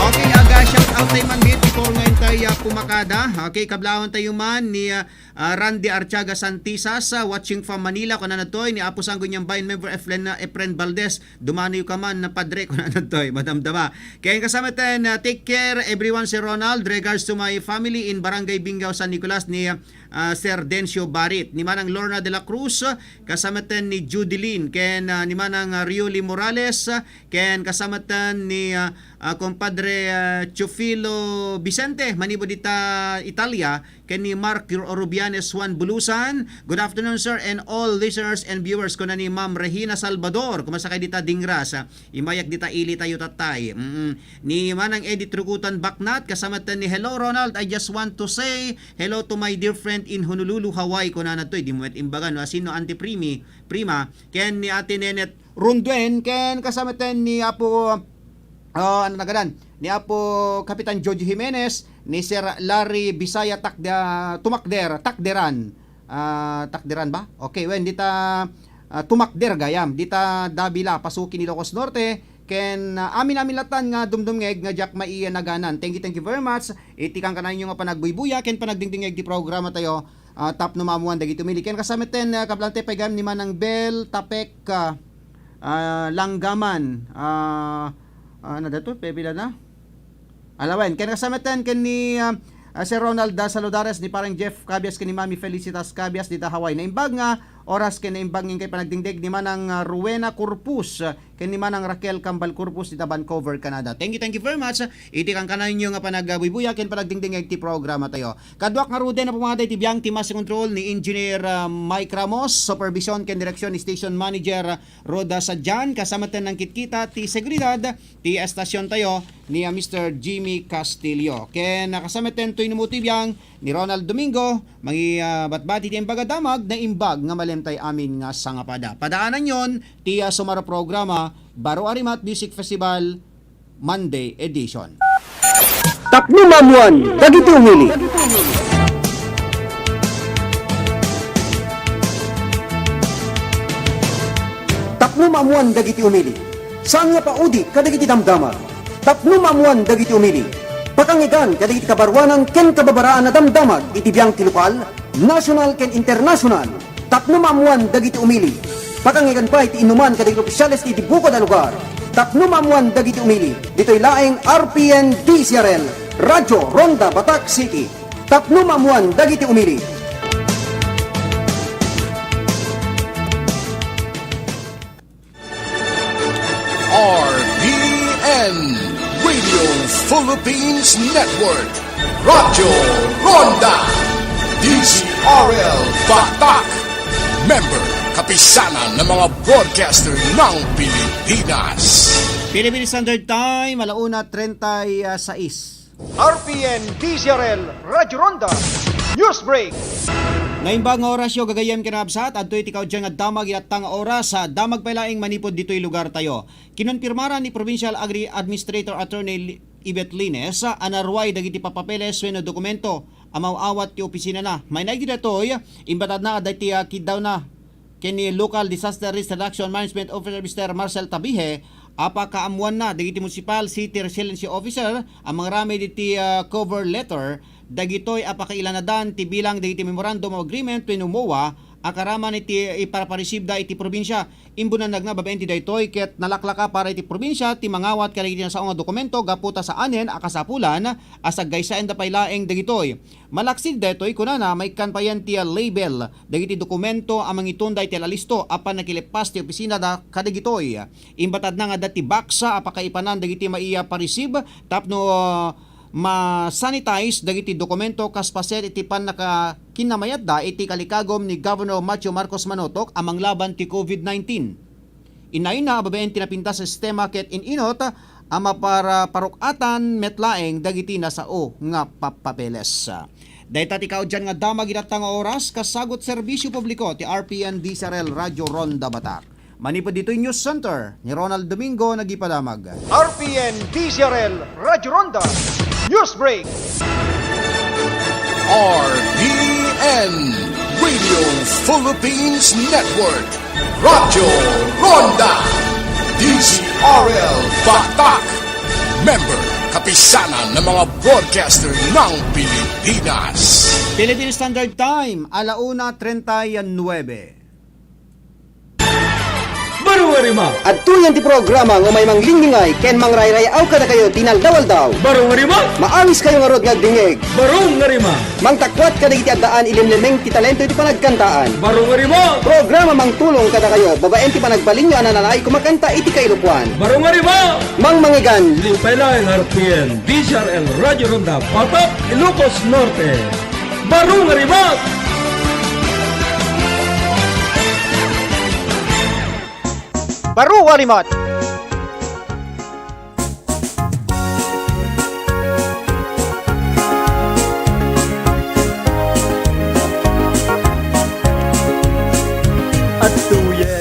[SPEAKER 8] Okay, shout out tayo man dito before ngayon tayo pumakada. Okay, kablawan tayo man ni Randy Archaga Santisas watching from Manila ko na natoy ni Apo Sanggo niyang bayan member Efren Valdez dumano yung kaman na padre ko na natoy madamdama. Kaya kasama tayo take care everyone si Ronald regards to my family in Barangay Bingaw San Nicolas ni Sir Dencio Barit ni manang Lorna de la Cruz kasama tayo ni Judeline ken ni manang Rioli Morales ken kasama tayo ni compadre Chufilo Vicente manibo dita Italia ken ni Mark Rubianes Juan Bulusan. Good afternoon sir and all listeners and viewers ko na ni Ma'am Regina Salvador kumasakay dita Dingras imayak dita ili tayo tatay. Ni manang Edith Rukutan Baknat kasama tayo ni hello Ronald, I just want to say hello to my dear friend in Honolulu, Hawaii ko na natoy di mo imbagan no asino anti prima ken ni Ate Nenet Runduen ken kasama tayo ni Apo ano nagadan ni Apo Kapitan Jojo Jimenez ni Sir Larry Bisaya Takderan ba? Okay, when dita tumakder gayam dita Davila pasukin ni Ilocos Norte ken amin latan nga dumdumngeg nga jak maiya naganan. Thank you very much. Itikang kanan nga panagbuy-buya ken panagdingdingeg di programa tayo. Tap no mamuan dagiti umili ken kasameten kablante pagam ni manang Bel Tapek Langgaman ano dato pebila na alawen ken kasameten ken ni Sir Ronald Saludares ni parang Jeff Cabias ken ni Mami Felicitas Cabias dita Hawaii na imbag nga oras ken imbag kay panagdingdeg ni manang Ruena Corpus ken ni manang Raquel Cambal Corpus dita Vancouver, Canada. Thank you very much. Iti kang kanan nyo nga panagbubuya ken panagdingdeg ti programa tayo. Kadwak nga rude na pumaday ti biyang ti Master Control ni Engineer Mike Ramos, supervision ken direksyon ni Station Manager Roda Sadjan, kasama ten ng kitkita ti seguridad ti estasyon tayo ni Mr. Jimmy Castillo. Ken nakasama ten to inumuti biyang ni Ronald Domingo mangi batbati ti embagadamag na imbag nga malemtay amin nga sangapada. Padaanan yon ti sumara programa Baro Arimat Music Festival Monday edition.
[SPEAKER 9] Tapno mamuan, dagiti umili. Tapno mamuan dagiti umili. Saan nga paudi kadagiti damdama. Tapno mamuan dagiti umili. Pakangigan kadagiti kabarwanan ken kababaraan na damdamag iti biyang ti lokal, national ken international. Tapno mamuan dagiti umili. Pakangigan pa iti inuman kadagiti opisyales iti bukod a lugar. Tapno mamuan dagiti umili. Dito'y laeng RPN DCRL, Radyo Ronda Batak City. Tapno mamuan dagiti umili.
[SPEAKER 7] RPN Radio Philippines Network, Radyo Ronda, DCRL Batak, member kapisanan ng mga broadcaster ng Pilipinas.
[SPEAKER 8] Philippine Standard Time, 1:36.
[SPEAKER 15] RPN DCRL Radyo Ronda News Break.
[SPEAKER 8] Naimbag nga oras yo gagayem kinabsat adto iti kaudyan nga damag iatang oras sa damag pailaing manipod dito'y lugar tayo. Kinonpirmara ni Provincial Agri Administrator Attorney Ibet Lines anarway dagiti papapeles wenno dokumento amaw-awat ti opisina na. May naigi datoy imbatad na aday ti kidaw na kini Local Disaster Risk Reduction Management Officer Mr. Marcel Tabihe apakaamuan na dagiti municipal city resiliency officer ang mga rami diti cover letter dagitoy apakailanadan ti bilang dagiti memorandum of agreement wenno MOA akaraman iti iparaparesibda iti probinsya imbunan nagnababenti daytoy ket nalaklaka para iti probinsya ti mangawat kadagiti nasaong nga dokumento gaputa sa anen akasapulan asag gaysaen da paylaeng dagitoy malaksig daytoy kunana may kanpayan ti label dagiti dokumento amang itunday ti lalisto apan nakilipas ti opisina da kadagitoy imbatad na nga dati baksa apakaipanan dagiti maiya paresib tapno ma-sanitize dagiti dokumento kas paset iti pan naka kinamayat da iti kalikagom ni Governor Macho Marcos Manotok amang laban ti COVID-19. inay na babaen tinapinta sa sistema ket inot ama para parukatan metlaeng dagiti na sao nga papeles. Dahil ikaw dyan nga damag idatang oras kasagot serbisyo publiko ti RPN DZRL Radio Ronda Batak. Manipod dito yung News Center ni Ronald Domingo nagipadamag.
[SPEAKER 17] RPN DZRL Radio Ronda News Break.
[SPEAKER 7] RPN Radio Philippines Network Radyo Ronda DZRL Batak. Member kapisanan ng mga broadcaster ng Pilipinas.
[SPEAKER 8] Philippine Standard Time, 1:39.
[SPEAKER 9] Barungarima. At tuyan ti programa nga may manglingmingay ken mangrayrayaw kada kayo tinaldawaldaw.
[SPEAKER 11] Barungarima.
[SPEAKER 9] Maawis kayo nga rod nga dingeg.
[SPEAKER 11] Barungarima.
[SPEAKER 9] Mangtakwat kada iti addaan ilimlimeng ti talento iti panagkantaan.
[SPEAKER 11] Barungarima.
[SPEAKER 9] Programa mangtulong kada kayo babaen ti panagbalinyo ananay kumakanta iti kailupuan.
[SPEAKER 11] Barungarima.
[SPEAKER 9] Mangmangigan.
[SPEAKER 11] Limpelay RPN DZRL Radio Ronda Batak Ilocos Norte. Barungarima.
[SPEAKER 17] Baru Warimat.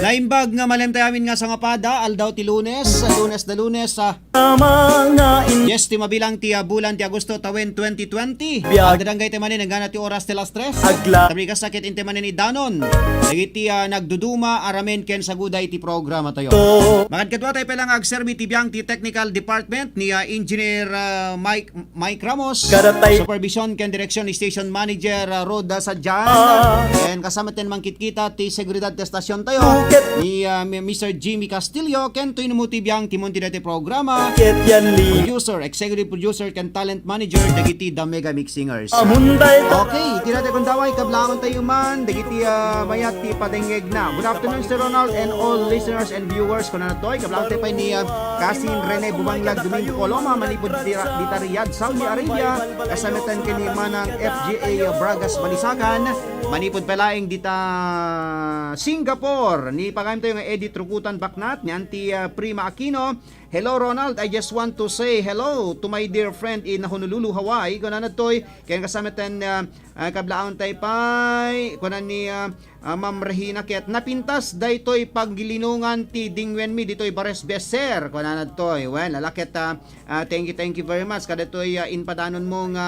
[SPEAKER 8] Naimbag nga malem tayamin nga sa ngapada aldaw ti Lunes na Lunes yes ti mabilang ti bulan ti Agosto tawen 2020. Dadanggay ti manin nagana ti oras ti las 3. Tabi ka sakit inte manin ni Danon. Dagiti nagduduma aramen ken saguday ti programa tayo. Makad kadwa tayo pelang agserbi ti biyang ti technical department ni Engineer Mike Ramos. Supervision ken direksyon ni Station Manager Roda Sadjan. And kasama ten mangkit-kita ti seguridad ti stasyon tayo. Ni Mr. Jimmy Castillo ken to inumuti biyang timon ti dati programa producer, executive producer ken talent manager dagiti The Mega Mix Singers. Okay, tinate kung daway kablaon tayo man dagiti mayat ti padengeg na. Good afternoon Sir Ronald and all listeners and viewers ko na natoy kablaon tayo pa ni Kasin Rene Bumanglag Domingo Coloma manipod di Riyadh Saudi Arabia kasamatan kini manang FGA Bragas Balisagan manipod palaing dita Singapore ni pagayam tayo nga Edith Rukutan Baknat ni Auntie Prima Aquino. Hello Ronald, I just want to say hello to my dear friend in Honolulu, Hawaii. Kunan natoy kaya kasamitan kablaon tay pay kunan ni Ma'am Regina ket napintas daytoy paggilinungan ti Dingwen mi ditoy Bares Beser kunan natoy. Well, alaket thank you very much kadatoy inpadanon mong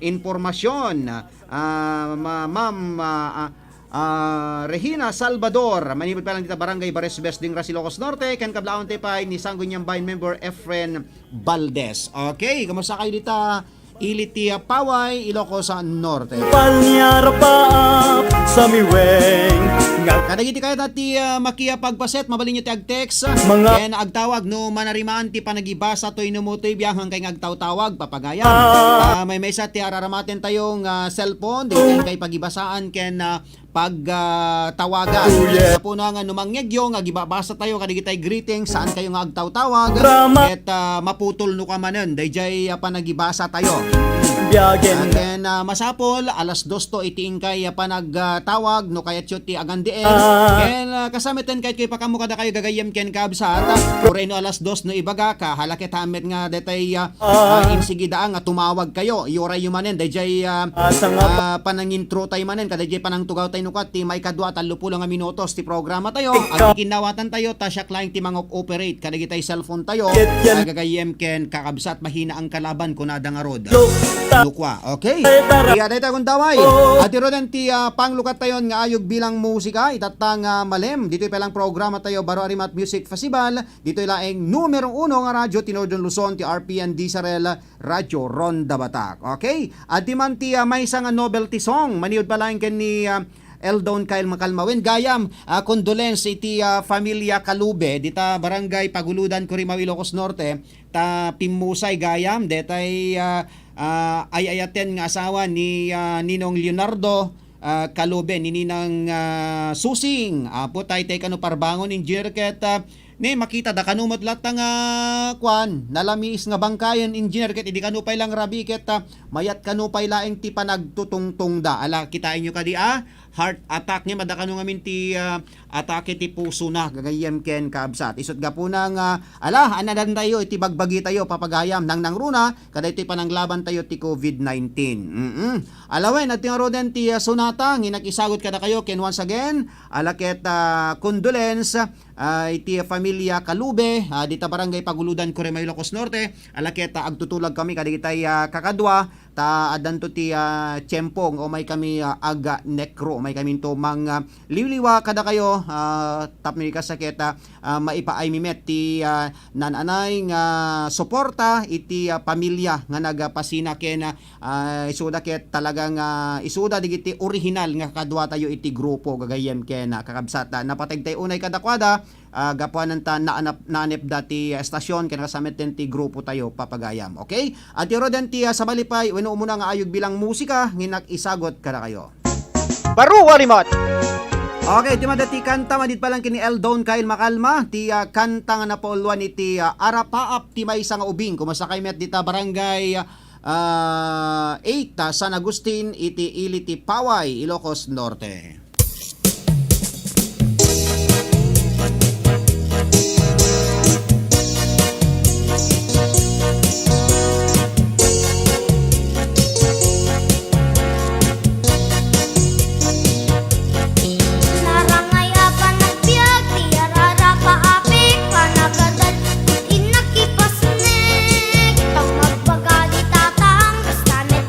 [SPEAKER 8] informasyon Ma'am Regina Salvador manipod pa lang dita barangay Baresbes ding Ilocos Norte ken kablaon tay pay ni Sangguniang Bayan member Efren Valdez. Okay, kamusta kayo dita Iliti Paway Ilocos Norte. Palyarapaap sa miweng kadagiti kayo dati makia pagpaset mabalin nyo ti agtext ken agtawag no manarimaan ti panagibasa toy numutoy biyang kay agtaw-tawag papagayam may sa ti araramaten tayong cellphone di kay pagibasaan ken pagtawagan. Sa po na nga numangyagyo nga gibabasa tayo kadigitay greeting saan kayo nga agtaw-tawag ket maputol no kamanen dayjay panagibasa tayo. And then masapol alas 2 to iting kay panagtawag no kayat ti agandien ken kasamitan kay pakamu kada kayo gagayem ken kabsat oreno alas 2 no ibaga ka halaket hamet nga detay insigidaan nga tumawag kayo ioray yumanen dayjay panangintro tay manen kadayjay panang tugaw tay nukat ti may kadwa 30 nga minutos ti programa tayo ang kinawatan tayo ta siya client ti mangok operate kadagitay cellphone tayo gagayem ken kakabsat mahina ang kalaban kunada nga rod lukwa. Okay. Iya dayta kung daway. At irodan ti panglukat tayon nga ayog bilang musika itatang malem. Dito pelang programa tayo Baro Arimat Music Festival. Dito laeng numero 1 nga radyo ti Northern Luzon ti RPN DZRL Radio Ronda Batak. Okay? At di man ti may isang novelty song maniud pa lang ken ni Eldon Kyle Makalmawen gayam condolence iti familia Kalube dita barangay Paguludan Curimaw Ilocos Norte ta pimusay gayam detay ayayaten nga asawa ni Ninong Leonardo Kalube ni Ninang Susing po tay kano parbangon engineer ket Ne makita da kanumot lahat nga kwan nalamis nga bangkayan engineer ket idi kanupay lang rabi ket mayat kanupay laeng ti panagtutungtong da ala kitain nyo kadi heart attack ni madakano ngamin ti atake ti puso na gagayem ken kabsat isot gapo na nga ala anadan tayo iti bagbagi tayo papagayam nang runa kada iti pananglaban tayo ti COVID-19. Alawen at roden ti Sonata nginakisagot kada kayo ken once again ala ket condolence iti familia Kalube dita barangay Paguludan Corimay Ilocos Norte ala ket agtutulag kami kadigitay kakadwa ta adanto ti tiyempo o may kami aga nekro may kami to mga liwliwa kada kayo tapmi ka saketa maipaay mimet ti nananay nga suporta iti pamilya nga nagapasina ken isuda ket talagang isuda digiti original nga kadwa tayo iti grupo gagayem ken kakabsat napatagtay unay kadakwada gapuanan ta naanep dati estasyon ken kasamet den ti grupo tayo papagayam. Okay? At yoro den ti sa balipay wenno umuna nga ayog bilang musika nginak isagot kada kayo.
[SPEAKER 17] Baru Walimot.
[SPEAKER 8] Okay, di madati kanta madit palang kini Eldon Kyle Makalma ti kanta nga napaulwan iti Arapaap ti may nga ubing kumasakay met dita barangay 8 San Agustin iti Iliti Paway Ilocos Norte.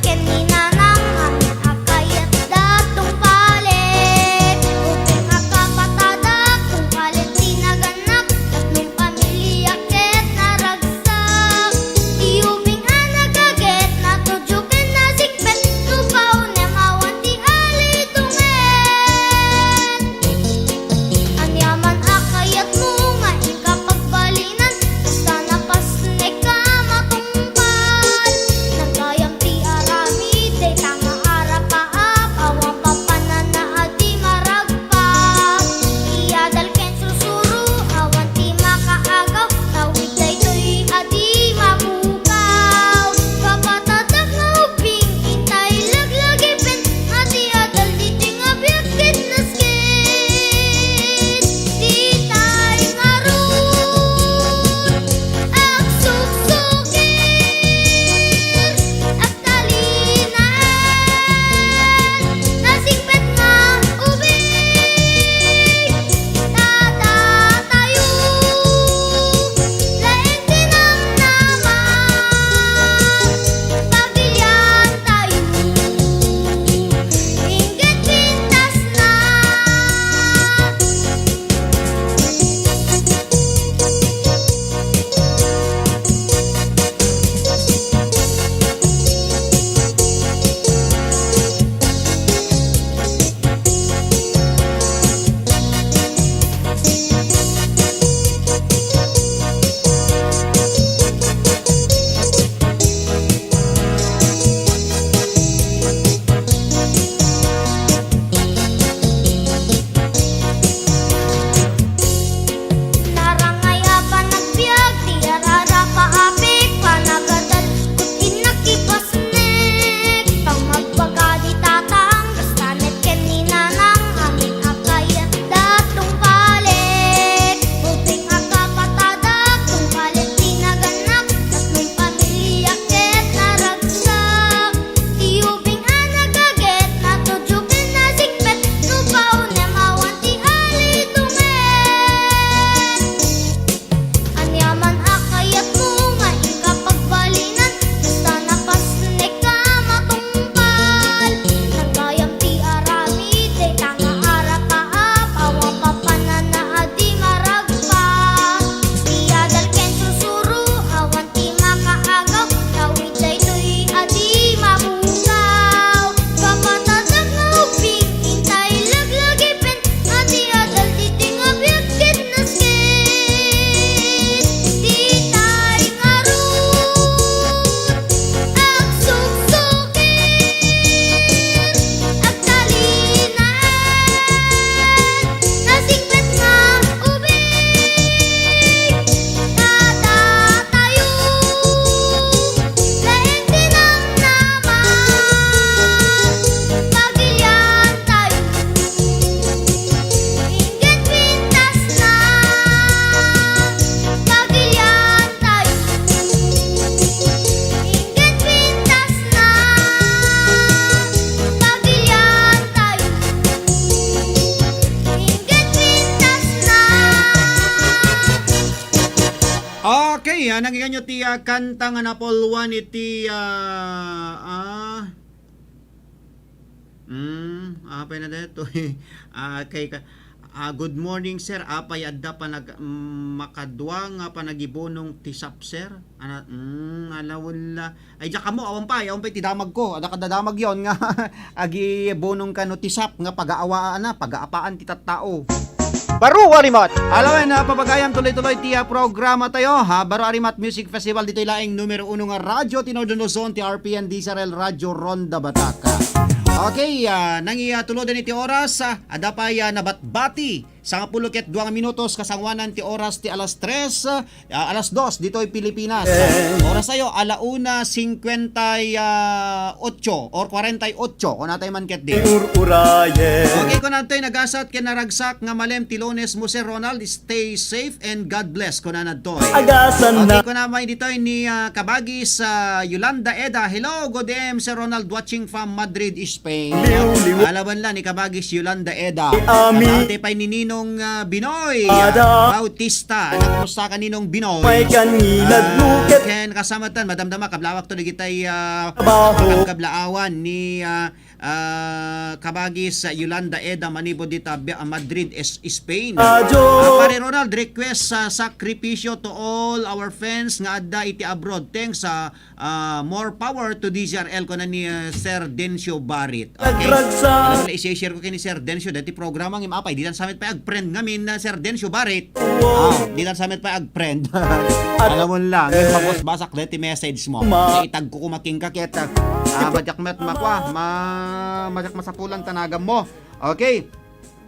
[SPEAKER 18] Kanina nang amin akayat datong pale
[SPEAKER 8] Okay, nangigan nyo ti kanta nga napolwan iti apay na dito good morning sir, apay adda pa makadwa nga panagibonong tisap sir. Alawala. Ay diya kamo awan pa ti damag ko. Ada kadadamag yon nga agi bonong ka no tisap nga pagaawaan na, pagaapaan ti tattao.
[SPEAKER 17] Baro Arimat.
[SPEAKER 8] Alawen na papagayam tuloy-tuloy ti programa tayo ha. Baro Arimat Music Festival dito laing numero 1 nga radyo ti Northern Luzon ti RPN Diesel Radyo Ronda Bataca. Okay, tulod din iti oras, ada pa nabatbati sa 12 minutos kasangwanan ti oras ti alas 3, alas 2 dito ay Pilipinas. Oras tayo, 1:58 or 48 kung natay man ket di. Okay, kung natay nagasat ken naragsak nga malem ti Lunes mo Sir Ronald, stay safe and God bless kung nanadtoy. Okay, kung namay dito ni kabagis Yolanda Eda. Hello, good day Sir Ronald, watching from Madrid, Spain. Alawan lang ni kabagis Yolanda Eda. Ate pa ni Ninong Binoy Bautista. Kumusta ka Ninong Binoy? Ken kasamatan madamdama kablawak to digitay kablaawan ni kabagis Yolanda Eda manibo dita Madrid, Spain. Pare Ronald, request sa sakripisyo to all our friends nga adda iti abroad. Thanks more power to DZRL ko na ni Sir Dencio Barit. Okay. I-share ko kay ni Sir Dencio dati programa ng apay di lang samit pa ag-friend ngamin na Sir Dencio Barit. Di lang samit pa ag-friend. Alam mo lang, magos basak dati message mo. Itag ko kumaking kaket. Badyak met makwa, madyak masapulan tanagam mo. Okay.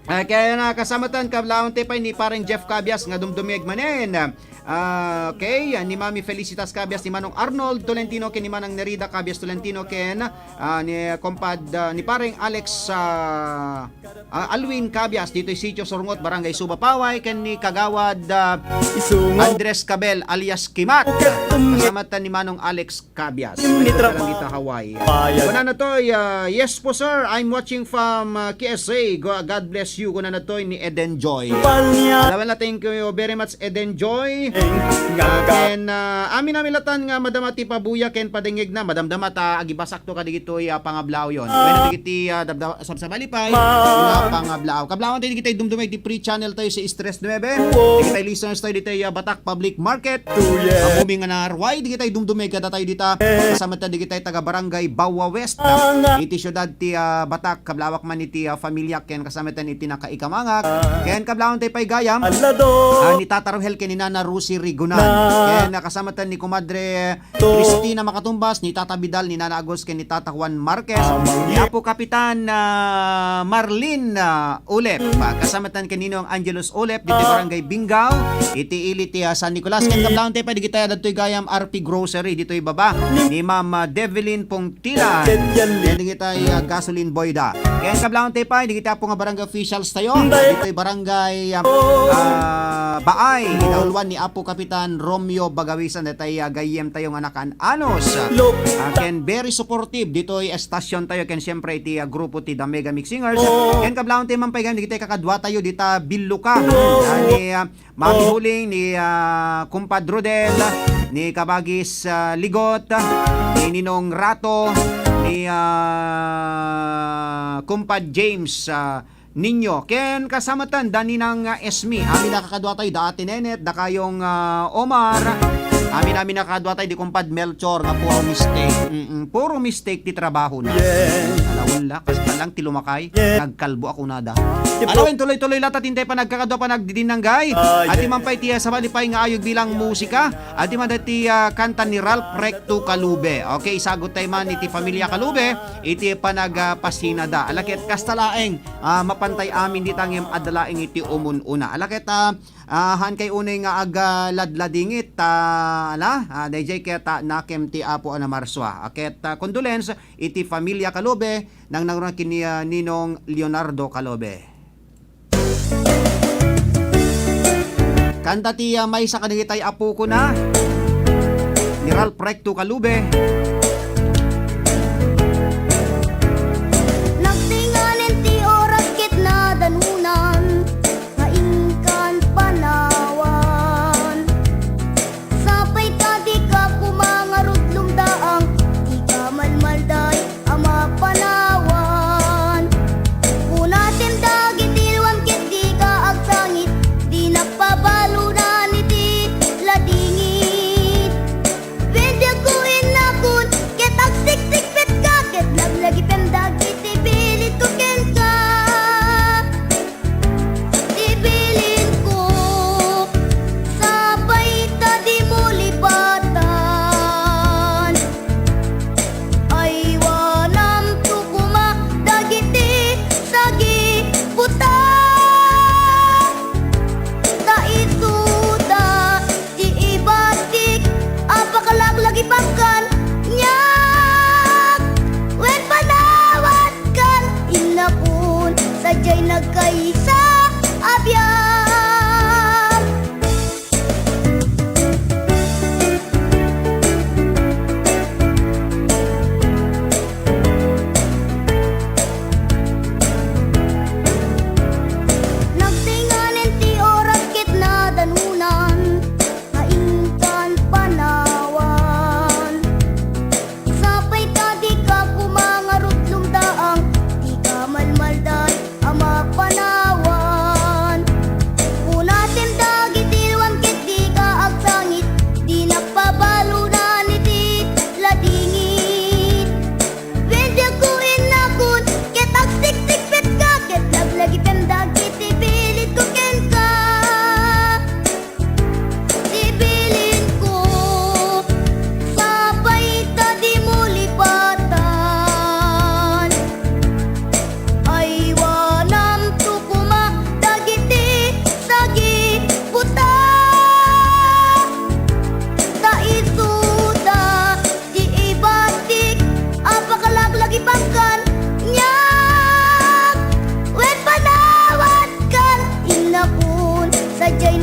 [SPEAKER 8] Kaya na kasamatan kablawon te pa ni parang Jeff Cabias nga dumdumig manen. Okay, ni Mami Felicitas Cabias, ni Manong Arnold Tolentino, ken ni Manang Nerida Cabias Tolentino, ken ni kompad ni pareng Alex Alwin Cabias dito sitio Sorngot, Barangay Suba Paway, ken ni Kagawad Andres Cabel alias Kimat. Kasamatan ni Manong Alex Cabias. Kita Hawaii. Kuna na to, yes po sir, I'm watching from KSA. God bless you. Kuna na to ni Eden Joy. Alam na, thank you very much Eden Joy. Ken amin latan nga madamati pabuya ken padengeg na madamdamat agibasak to kadigito pangablaw yon. When digiti sabsabalipay pangablaw. Kablawon tayo digitay dumdumay di free channel tayo sa Stress 9. Digitay listeners tayo ditay Batak Public Market. Amuming nga narway digitay dumdumay kada tayo dita. Kasama tayo digitay taga Barangay Bawa West. Iti syudad ti Batak kablawak man iti familia ken kasama tayo iti nakaikamangak. Ken kablawon tayo pay gayam. Ni Tatarhel ken ni Nana si Rigunan. Kaya nakasamatan ni Kumadre Cristina Makatumbas, ni Tata Bidal, ni Nana Agos, ni Tata Juan Marquez, ni Apo Kapitan Marlin Ulep. Kasamatan kaninong Angelos Ulep, dito Barangay Bingaw, iti iliti San Nicolas. Kaya kablawon tayo pa digitaya dato'y gayam RP Grocery, dito'y baba, ni Ma'am Develyn Pongtila, kaya digitay Gasoline Boyda. Kaya kablawon tayo pa, digitaya po nga barangay officials tayo, dito'y Barangay Baay, inaulwan ni Apo Kapitan Romeo Bagawisan datay gayem tayo nga nakan anos. Ken very supportive dito'y estasyon tayo ken syempre iti grupo ti The Mega Mix Singers. Ken kablawon tayo man paygan digitay kakadwa tayo dita Biluka. Ni Mami Huling, ni Kumpad Rodel, ni Kabagis Ligot, ni Ninong Rato, ni Kumpad James Ninyo. Ken kasamatan dani ng Esmi. Amin nakakadwa tayo dati Nenet, da kayong Omar. Amin nakakadwa tayo di kumpad Melchor nga puro mistake. Puro mistake ti trabaho na. Alawala, kasta lang ti lumakay. Nagkalbo ako nada. Alawin tuloy-tuloy lata tintay pa nagkakadwa pa nagdidinanggay. Ati man pa iti sabalipay nga ayog bilang musika. Ati man dati kanta ni Ralph Recto Calube. Okay, sagot tayo man iti Pamilya Calube. Iti pa nagpasinada. Alakit kasta laeng pantay amin di tangem adalaing iti umun-una. Alakit han kay unay nga ladladingit DJ keta nakem ti Apo ana Marswa. Aket condolence iti Pamilya Calube nang nangunakin ni Ninong Leonardo Calube. Kanta ti may sa kanigitay apo ko na ni Ralph Recto Calube.
[SPEAKER 18] Danunan, kaingkan panawan, sapay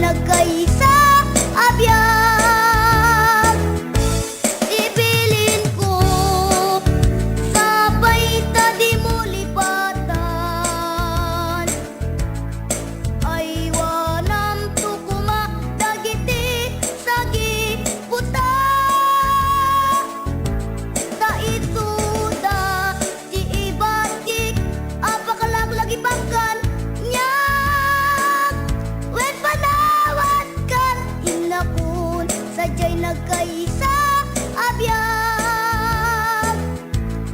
[SPEAKER 18] nagkaisa abiyag. Ibilin ko sabay ta di mo lipatan. Ay wanam to kuma dagiti sagi puta. Da ito da di ibatik apakalag lagi bangkan nyak. Wen panawat kan inakun sadya'y nagkaisa abiyag.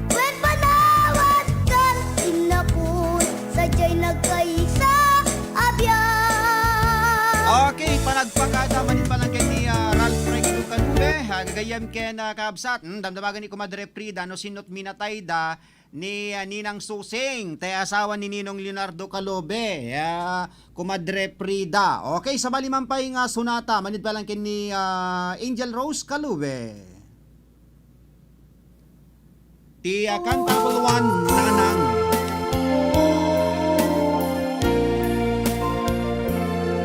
[SPEAKER 18] Wen panawat kan inakun sadya'y nagkaisa abiyag.
[SPEAKER 8] Okay, panagpakada manin pa lang kay ni Ralph Regino Canube, gagayam ken kaabsat, damdamagan ni Kumadre Frida, no sinot minatay da ni Ninang Susing, tay asawa ni Ninong Leonardo Calobe, Kumadre Frida. Okay, sa balimampay nga sunata, manin pa lang kay ni Angel Rose Calube. Ti kanta puluan nanang.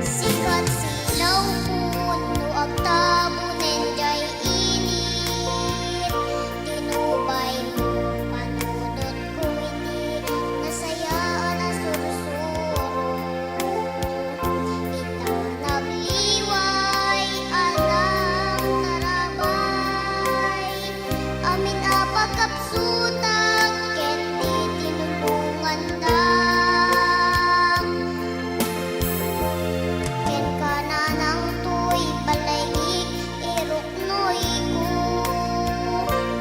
[SPEAKER 18] Sikat silaw puno ang tabunen jay init. Tinubay mo panunod ko ini nasayaan ang sursuro. Itanagliway alang tarabay. Amin apagkapsutang ken di tinulungan dang. Ken kananang tuy balaig iruknoy ko.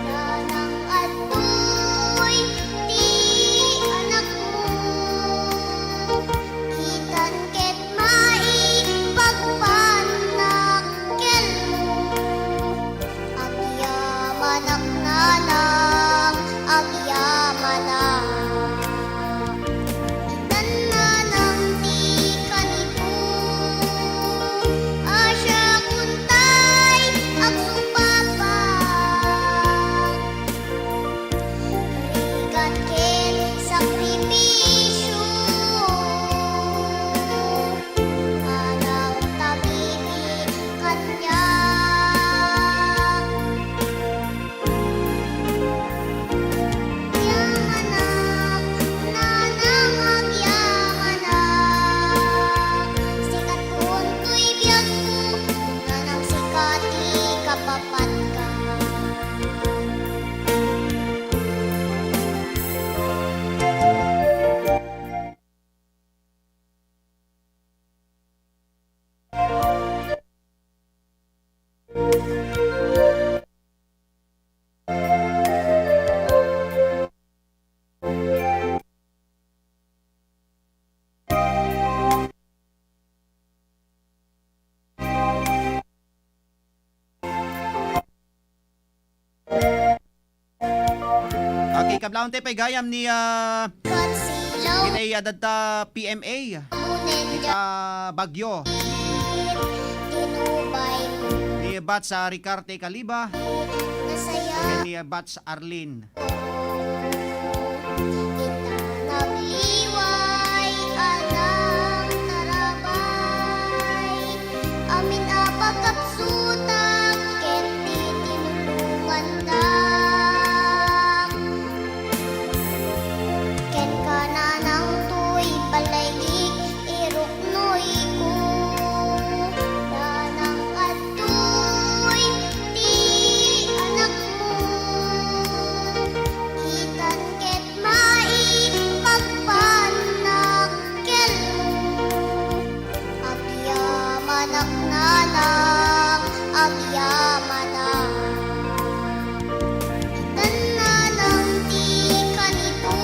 [SPEAKER 18] Nanang atoy ti anak mo. Itan ket maipagpanakkel mo. Agyaman ak nanang agyamanak. Nananang di kanito asya kuntay agsupapang. Rigan ken sakripisyo anang tabibi kanya. Yamanak, nanang agyamanak. Sikat kunto'y biyag ko, nanang sikati kapapat ka.
[SPEAKER 8] Okay, kablaon tayo pa'y gayam ni Inay adad PMA ita Bagyo
[SPEAKER 18] Tinubay mo
[SPEAKER 8] ni Bats Ricarte Caliba
[SPEAKER 18] nasaya.
[SPEAKER 8] ni Bats Arlene.
[SPEAKER 18] Nagliway alang tarabay. Amin apagkapsutang ken di tinulungan dang. Ken kananang tuy balaig iruknoy ko. Nanang atoy ti anak mo. Itan ket maipagpanakkel mo. Agyamanak nanang agyamanak. Nananang di kanito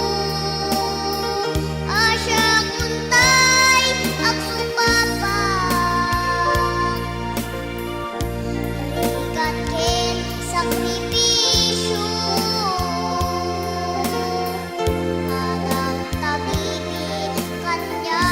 [SPEAKER 18] asya kuntay agsupapang. Rigan ken sakripisyo anang tabibi kanya.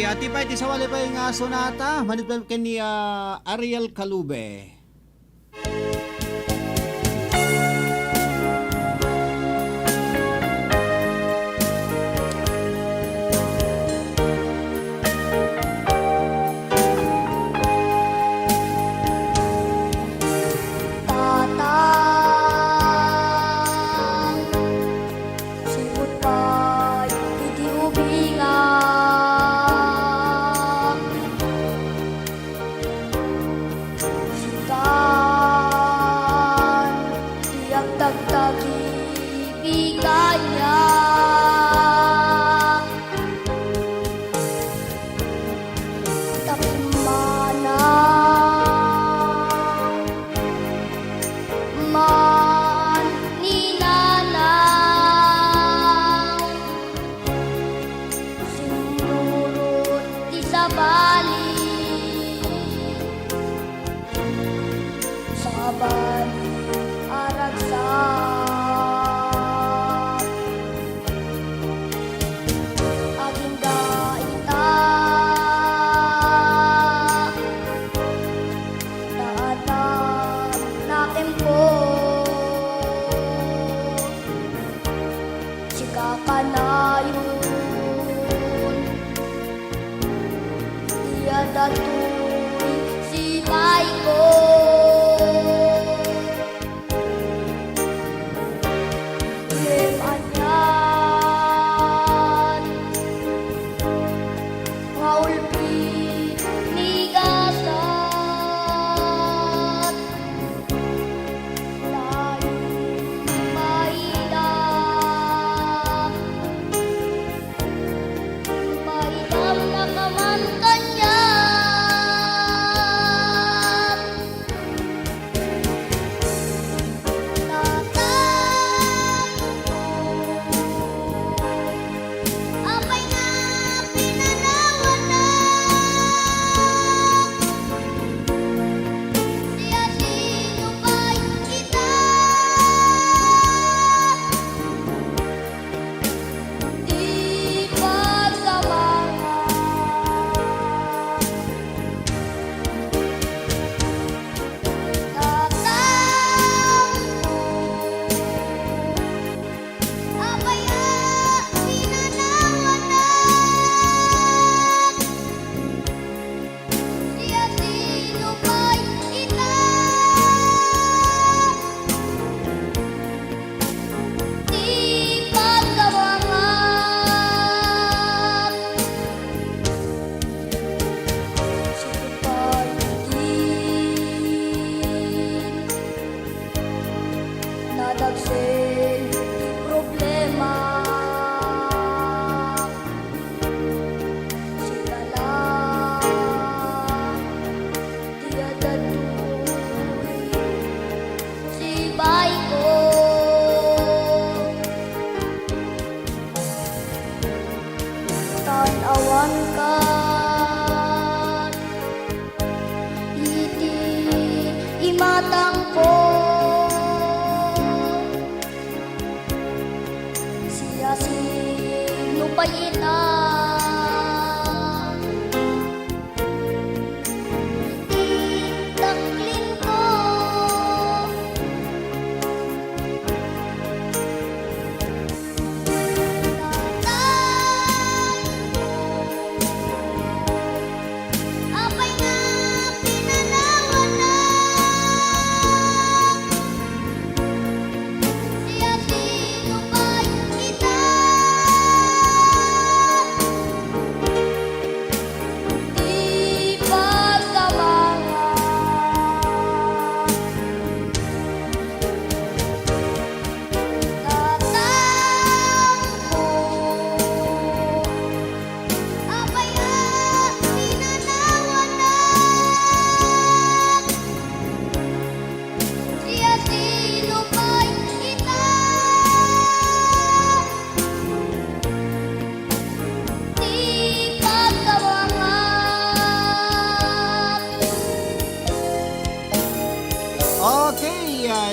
[SPEAKER 8] ati pa iti sawali pa yung sonata. Maniplan ka ni Ariel Calube.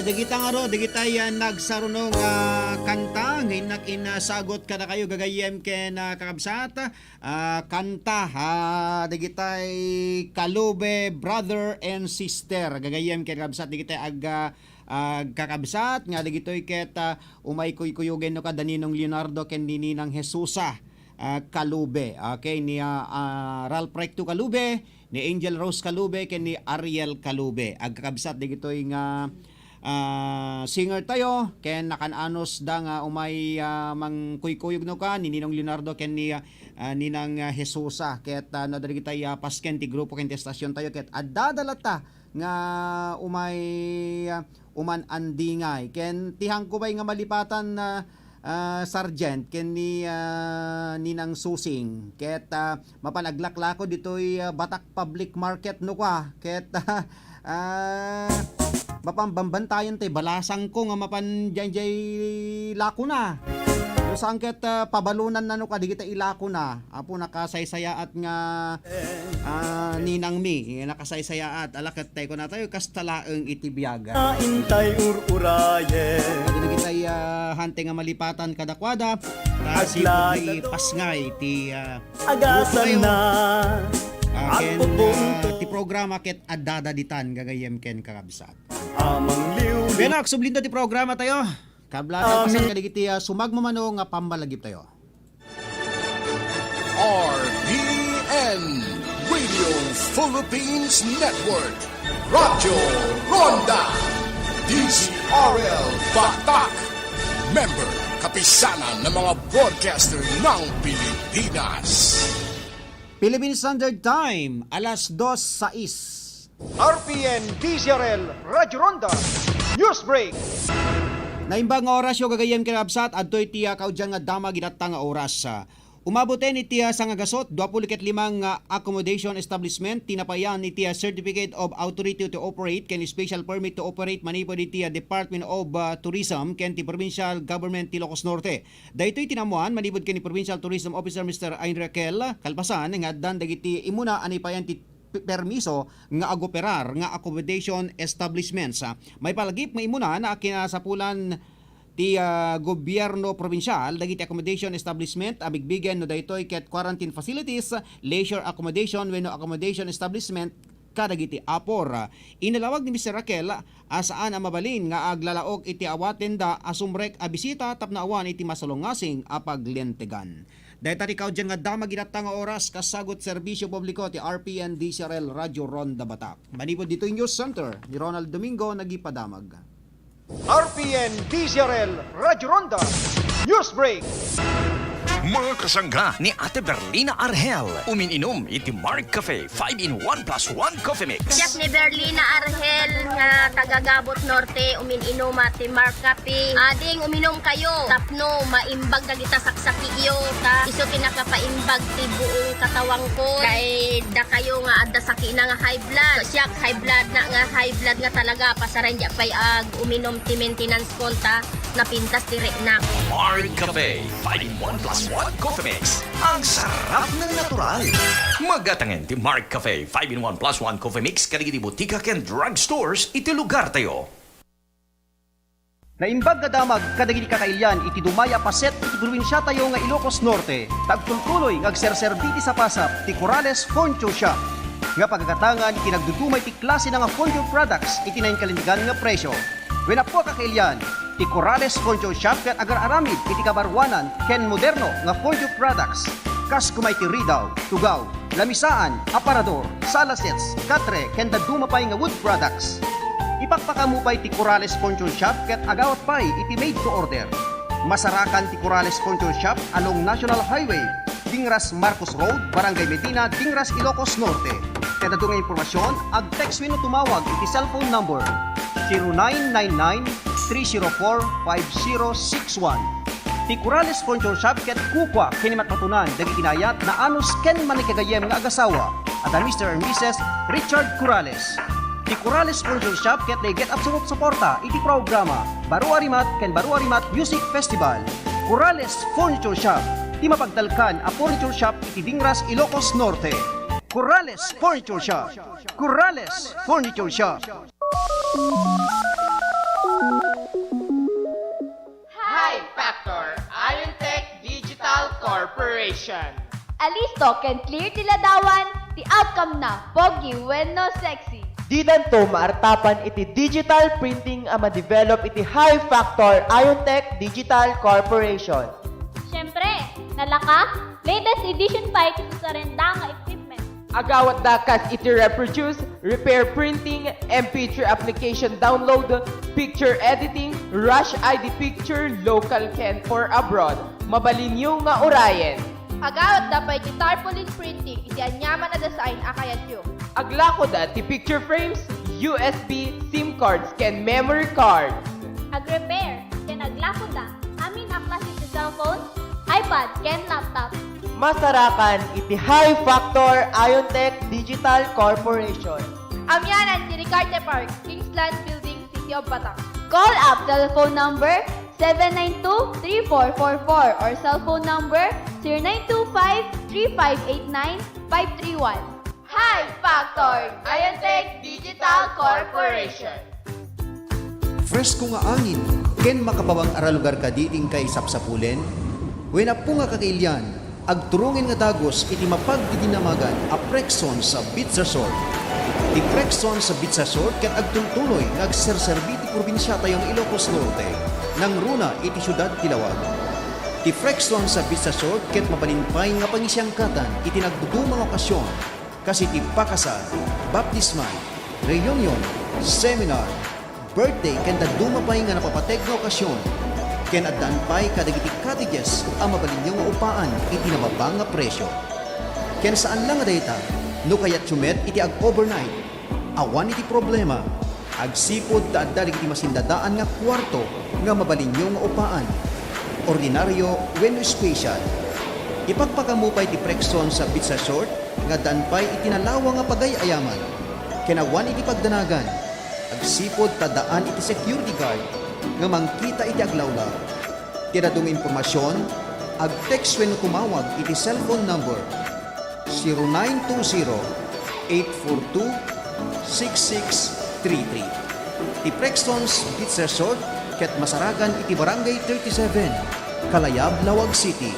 [SPEAKER 8] Dagita nga ro, dagita yan nagsarunong kanta, ngayon inasagot ka na kayo gagayem ken kakabsat. Kanta, dagitay Kalube, brother and sister, gagayem ken kakabsat, dagitay kakabsat, nga dagitoy ket umay kuy-kuyugen no ka Daninong Leonardo ken Nininang Jesusa. Kalube, okay, ni Ralph Recto Kalube, ni Angel Rose Kalube, ken ni Ariel Kalube. Agkakabsat digitoy nga singer tayo, ken nakananos da nga umay mangkuykuyog no ka ni Ninong Leonardo ken ni Ninang Jesusa. Ket no diri tay pasken ti grupo ken ti estasyon tayo ket adadalata nga umay uman andingay ken tihang ko bay nga malipatan Sergeant ken ni Ninang Susing ket mapanaglaklako ditoy Batak Public Market no ka ket mapambambantayan tay balasang ko nga mapan jay lako na so sangket pabalunan na no ka digita ilako na apo nakasaysayaat nga Ninang Mi nakasaysayaat alakat tay ko na tayo kastalaeng itibiyaga
[SPEAKER 19] intay ururaye
[SPEAKER 8] digitay hante nga malipatan kadakwada kasi pasngay ti
[SPEAKER 19] agasan na
[SPEAKER 8] ken ti programa ket adada ditan gagayem ken kakabsat
[SPEAKER 19] amang liw
[SPEAKER 8] benak sublindo ti programa tayo kablatan pasan kadigiti sumagmamano nga pambalagip tayo.
[SPEAKER 7] RPN Radio Philippines Network Radyo Ronda DZRL Batak Member kapisanan ng mga broadcaster ng Pilipinas.
[SPEAKER 8] Philippine Standard Time, alas 2:06.
[SPEAKER 17] RPN DZRL Radyo Ronda News Break.
[SPEAKER 8] Naimbang oras yung gagayem kinabsat adtoy tiya kaudyang nga dama ginatang nga oras. Umaboten ni tiya sa nga gasot 25 nga accommodation establishment tinapayan ni tiya Certificate of Authority to Operate ken Special Permit to Operate manipod ni tiya Department of Tourism ken ti Provincial Government ti Ilocos Norte. Daytoy tinamuan manipod ken ni Provincial Tourism Officer Mr. Ayn Raquel Kalpasan nga addan dagiti imuna ani payan ti permiso nga agoperar nga accommodation establishments. May palagip may imuna na kinasapulan ti gobyerno probinsyal dagiti accommodation establishment abigbigen no daytoy ket quarantine facilities, leisure accommodation wenno accommodation establishment kadagiti apor. Inalawag ni Mr. Raquel asaan ang mabalin nga aglalaog iti awatenda asumrek a bisita tapna awan iti masalongasing apaglentegan. Dahil tari kaudyan nga dama ginatang oras kasagot serbisyo publiko ti RPN DZRL Radyo Ronda Batak. Manipod dito yung News Center ni Ronald Domingo nagipadamag.
[SPEAKER 17] RPN DZRL Radyo Ronda News Break.
[SPEAKER 20] Mga kasangga ni Ate Berlina Argel, umininom iti Mark Cafe 5-in-1+1 Coffee Mix.
[SPEAKER 21] Siya ni Berlina Argel nga taga-Gabot Norte, umininom ati Mark Cafe. Ading uminom kayo, tapno maimbag na kita saksaki iyo, ta iso kinakapaimbag ti buong katawang ko. Kay da kayo nga adda saki na nga high blood. So, siya high blood nga talaga pasaran diya pay uminom ti maintenance konta na pintas ti na.
[SPEAKER 20] Mark Cafe 5-in-1+1 Coffee Mix. Ang sarap ng natural. Magatangen ti Mark Cafe 5-in-1+1 Coffee Mix kadagiti butika ken drugstores iti lugar tayo.
[SPEAKER 17] Naimbag nga damag kadagiti kakailyan iti dumaya paset iti probinsya tayo nga Ilocos Norte. Tagtultuloy nga agserserbiti sa pasap ti Corales Poncho Shop. Nga pagkakatangan iti nagdudumay ti klase nga poncho products iti nainkalindigan nga presyo. When po kakailyan, ti Corales Poncho Shop ket agar-aramid iti kabarwanan ken moderno nga poncho products. Kas kumay ti ridaw, tugaw, lamisaan, aparador, sala sets, katre ken dadumapay nga wood products. Ipakpakamupay ti Corales Poncho Shop ket agawat pay iti made to order. Masarakan ti Corales Poncho Shop along National Highway, Dingras Marcos Road, Barangay Medina, Dingras, Ilocos Norte. Kaya nga impormasyon, ag-text wino tumawag iti cellphone number 0999-304-5061. Ti Corales Poncho Shop ket kukwa kinimatmatunan dagiti inayat na anus ken manikagayem nga agasawa at ang Mr. and Mrs. Richard Corales. Ti Corales Poncho Shop ket they get absolute suporta iti programa Baru Arimat ken Baru Arimat Music Festival. Corales Poncho Shop, ti mapagdalkan a furniture shop iti Dingras, Ilocos Norte. Corales Furniture Shop. Corales Furniture Shop.
[SPEAKER 14] Corporation.
[SPEAKER 1] Alisto can clear tiladawan, the outcome na pogi when no sexy.
[SPEAKER 22] Di danto maartapan iti digital printing ang ma-develop iti high factor Iontech Digital Corporation.
[SPEAKER 1] Siyempre, nalaka, latest edition pa ito sa renda nga equipment.
[SPEAKER 22] Agawat dakas iti reproduce, repair printing, MP3 application download, picture editing, rush ID picture, local can for abroad. Mabalinyo nga orayen.
[SPEAKER 1] Agawat dapat iti tarpaulin printing, iti anyaman na design akayat yun.
[SPEAKER 22] Aglako da ti picture frames, USB, SIM cards, ken memory cards.
[SPEAKER 1] Ag-repair, ken aglako da, amin aklas iti cellphone, iPad, ken laptop.
[SPEAKER 22] Masarakan iti high factor Iontech Digital Corporation.
[SPEAKER 1] Amyanan ti Ricarte Park, Kingsland Building, City of Batak. Call up telephone number 792-3444 or cell phone number 0925-3589-531. High Factor, Iontech Digital Corporation.
[SPEAKER 17] Fresko nga angin, ken makabawang aralugar ka diting kay sapsapulen, when apo nga kakailyan, agturungin nga dagos iti mapagdidinamagan a Prexon sa Beach Resort. Ti Prexon sa Beach Resort ket agtultuloy nga agserserbi ti probinsya tayong Ilocos Norte, nang runa iti syudad Tilawag. Ti Prexon sa Beach Resort ket mabalinpay nga pangisyangkatan iti nagdudumang okasyon, kasi ti pakasal, baptismal, reunion, seminar, birthday, ken dumapay nga napapateg nga okasyon, ken addan pay kadagiti cottages ang mabalinyo nga upaan iti nababang nga presyo. Ken saan lang nga data, no kayat sumet iti ag-overnight, awan iti problema, agsipod da adda iti masindadaan nga kwarto nga mabalinyo nga upaan, ordinaryo wenno special. Ipagpakamupay ti Prexon sa Beach Resort nga danpay itinalawa nga pagayayaman, kenawan iti pagdanagan, agsipod tadaan iti security guard nga mangkita iti aglawlaw. Tinadong impormasyon, ag-text when tumawag iti cellphone number 0920-842-6633. Ti Prexon's Beach Resort ket masaragan iti Barangay 37, Kalayab, Lawag City.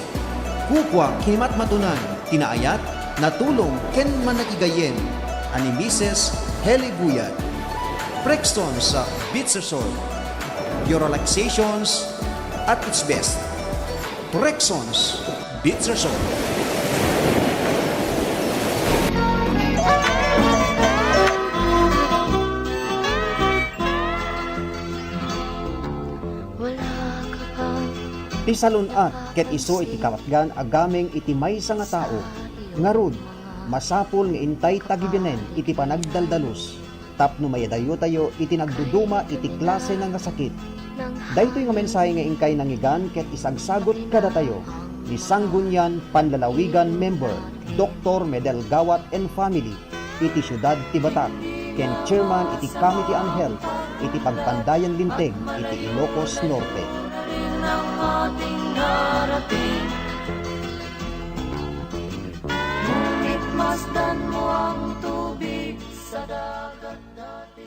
[SPEAKER 17] Kukwa kinimat matunan, tinaayat, natulong ken manakigayem, ani Mrs. Heli Buyat. Prexon sa Beach Resort. Your relaxations at its best. Prexon's Beach Resort.
[SPEAKER 9] Ti salunat ket iso iti kamatgan agameng iti maysa nga tao. Ngarud, masapul nga intay tagibinen iti panagdaldalos. Tapno mayadayo tayo iti nagduduma iti klase ng sakit. Daytoy nga mensahe nga ingkay nangigan ket isagsagot kada tayo. Ni Sanggunian Panlalawigan member Dr. Medel Gawat and Family iti syudad ti Batak. Ken chairman iti Committee on Health iti Pagpandayan Linteg iti Ilocos Norte.
[SPEAKER 23] Ang ating narating, ngunit masdan mo ang tubig sa dagat dati.